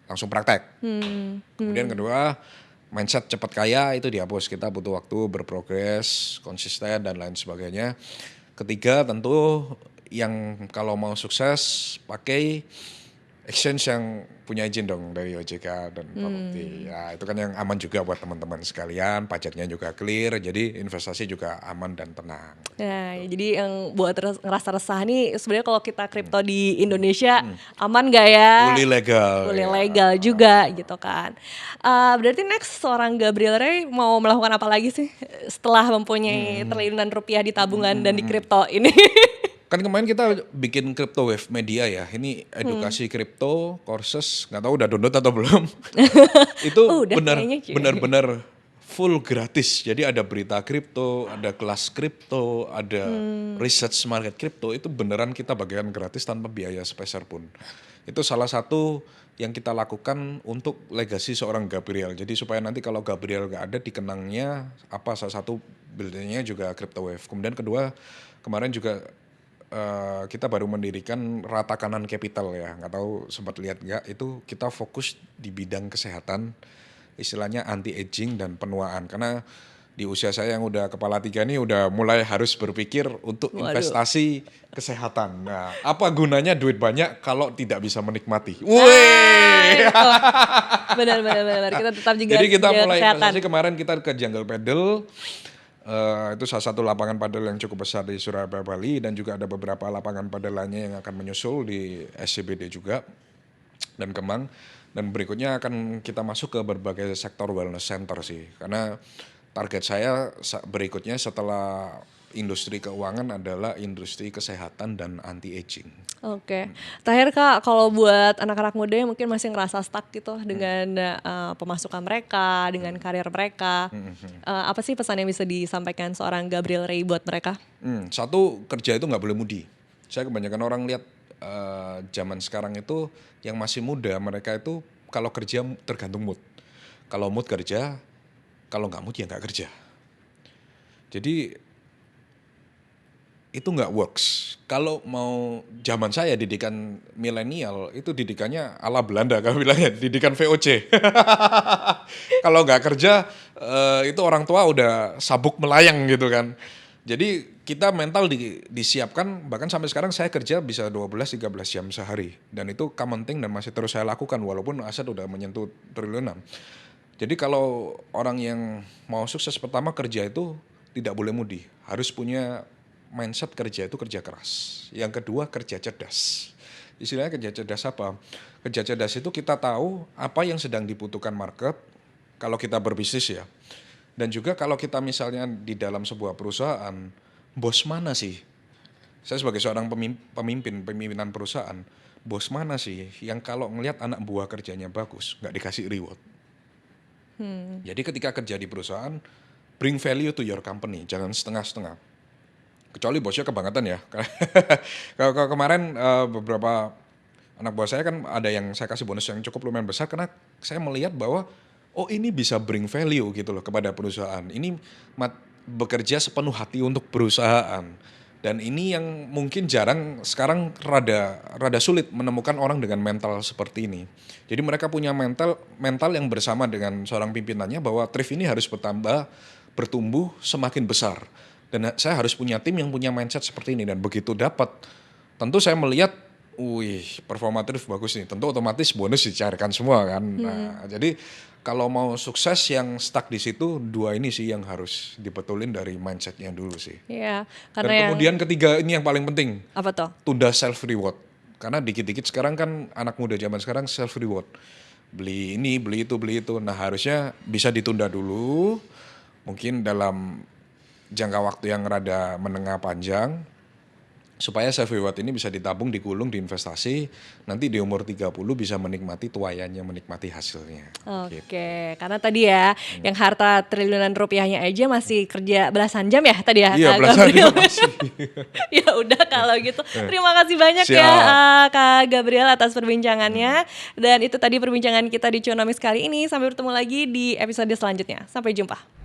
S1: langsung praktek. Kemudian kedua mindset cepat kaya itu dihapus, kita butuh waktu berprogres konsisten dan lain sebagainya. Ketiga tentu yang kalau mau sukses pakai exchange yang punya izin dong dari OJK dan Bapepti. Ya itu kan yang aman juga buat teman-teman sekalian, pajaknya juga clear, jadi investasi juga aman dan tenang.
S2: Nah, jadi yang buat ngerasa resah nih sebenarnya kalau kita kripto di Indonesia aman gak ya?
S1: Fully legal.
S2: Fully
S1: ya.
S2: legal juga gitu kan. Berarti next seorang Gabriel Ray mau melakukan apa lagi sih setelah mempunyai triliunan rupiah di tabungan dan di kripto ini?
S1: Kan kemarin kita bikin Crypto Wave Media ya, ini edukasi kripto, courses, nggak tahu udah download atau belum. Itu
S2: Udah kayaknya, cuy.
S1: benar-benar full gratis. Jadi ada berita kripto, ada kelas kripto, ada research market kripto, itu beneran kita bagikan gratis tanpa biaya sepeser pun. Itu salah satu yang kita lakukan untuk legasi seorang Gabriel. Jadi supaya nanti kalau Gabriel nggak ada, dikenangnya apa, salah satu buildingnya juga Crypto Wave. Kemudian kedua, kemarin juga kita baru mendirikan Rata Kanan Capital ya, nggak tahu sempat lihat nggak, itu kita fokus di bidang kesehatan, istilahnya anti aging dan penuaan, karena di usia saya yang udah kepala 3 ini udah mulai harus berpikir untuk investasi kesehatan. Nah, apa gunanya duit banyak kalau tidak bisa menikmati? Wih.
S2: Benar. Kita tetap juga
S1: Jadi kita
S2: jaga
S1: mulai
S2: kesehatan.
S1: investasi, kemarin kita ke Jungle Paddle. Itu salah satu lapangan padel yang cukup besar di Surabaya, Bali, dan juga ada beberapa lapangan padel lainnya yang akan menyusul di SCBD juga dan Kemang. Dan berikutnya akan kita masuk ke berbagai sektor wellness center sih, karena target saya berikutnya setelah industri keuangan adalah industri kesehatan dan anti aging.
S2: Oke. Terakhir Kak, kalau buat anak-anak muda yang mungkin masih ngerasa stuck gitu dengan pemasukan mereka, dengan karir mereka, apa sih pesan yang bisa disampaikan seorang Gabriel Ray buat mereka?
S1: Satu, kerja itu nggak boleh mudi. Saya kebanyakan orang lihat zaman sekarang itu yang masih muda, mereka itu kalau kerja tergantung mood. Kalau mood kerja, kalau nggak mood ya nggak kerja. Jadi itu nggak works. Kalau mau zaman saya didikan milenial itu didikannya ala Belanda, kami bilangnya didikan VOC. Kalau nggak kerja itu orang tua udah sabuk melayang gitu kan. Jadi kita mental disiapkan, bahkan sampai sekarang saya kerja bisa 12-13 jam sehari. Dan itu common thing dan masih terus saya lakukan walaupun aset udah menyentuh triliunan. Jadi kalau orang yang mau sukses, pertama kerja itu tidak boleh mudi. Harus punya mindset kerja itu kerja keras. Yang kedua kerja cerdas. Istilahnya kerja cerdas apa? Kerja cerdas itu kita tahu apa yang sedang dibutuhkan market kalau kita berbisnis ya. Dan juga kalau kita misalnya di dalam sebuah perusahaan, bos mana sih? Saya sebagai seorang pemimpinan perusahaan, bos mana sih yang kalau ngelihat anak buah kerjanya bagus, nggak dikasih reward? Jadi ketika kerja di perusahaan, bring value to your company, jangan setengah-setengah. Kecuali bosnya kebangetan ya. Kalau kemarin beberapa anak buah saya kan ada yang saya kasih bonus yang cukup lumayan besar karena saya melihat bahwa oh ini bisa bring value gitu loh kepada perusahaan. Ini bekerja sepenuh hati untuk perusahaan. Dan ini yang mungkin jarang sekarang rada sulit menemukan orang dengan mental seperti ini. Jadi mereka punya mental yang bersama dengan seorang pimpinannya bahwa Thrift ini harus bertumbuh semakin besar. Dan saya harus punya tim yang punya mindset seperti ini. Dan begitu dapat, tentu saya melihat, performa Thrift bagus nih. Tentu otomatis bonus dicarikan semua kan. Nah, jadi kalau mau sukses yang stuck di situ, dua ini sih yang harus dibetulin dari mindsetnya dulu sih.
S2: Iya.
S1: Dan kemudian ketiga ini yang paling penting.
S2: Apa tuh?
S1: Tunda self reward. Karena dikit-dikit sekarang kan anak muda zaman sekarang self reward. Beli ini, beli itu. Nah harusnya bisa ditunda dulu. Mungkin dalam jangka waktu yang rada menengah panjang. Supaya self reward ini bisa ditabung, digulung, diinvestasi. Nanti di umur 30 bisa menikmati tuayannya, menikmati hasilnya.
S2: Oke, karena tadi ya yang harta triliunan rupiahnya aja masih kerja belasan jam ya tadi ya.
S1: Iya,
S2: Kak
S1: belasan
S2: Gabriel.
S1: jam masih.
S2: Ya udah kalau gitu. Terima kasih banyak ya Kak Gabriel atas perbincangannya. Dan itu tadi perbincangan kita di Cuanomics kali ini. Sampai bertemu lagi di episode selanjutnya. Sampai jumpa.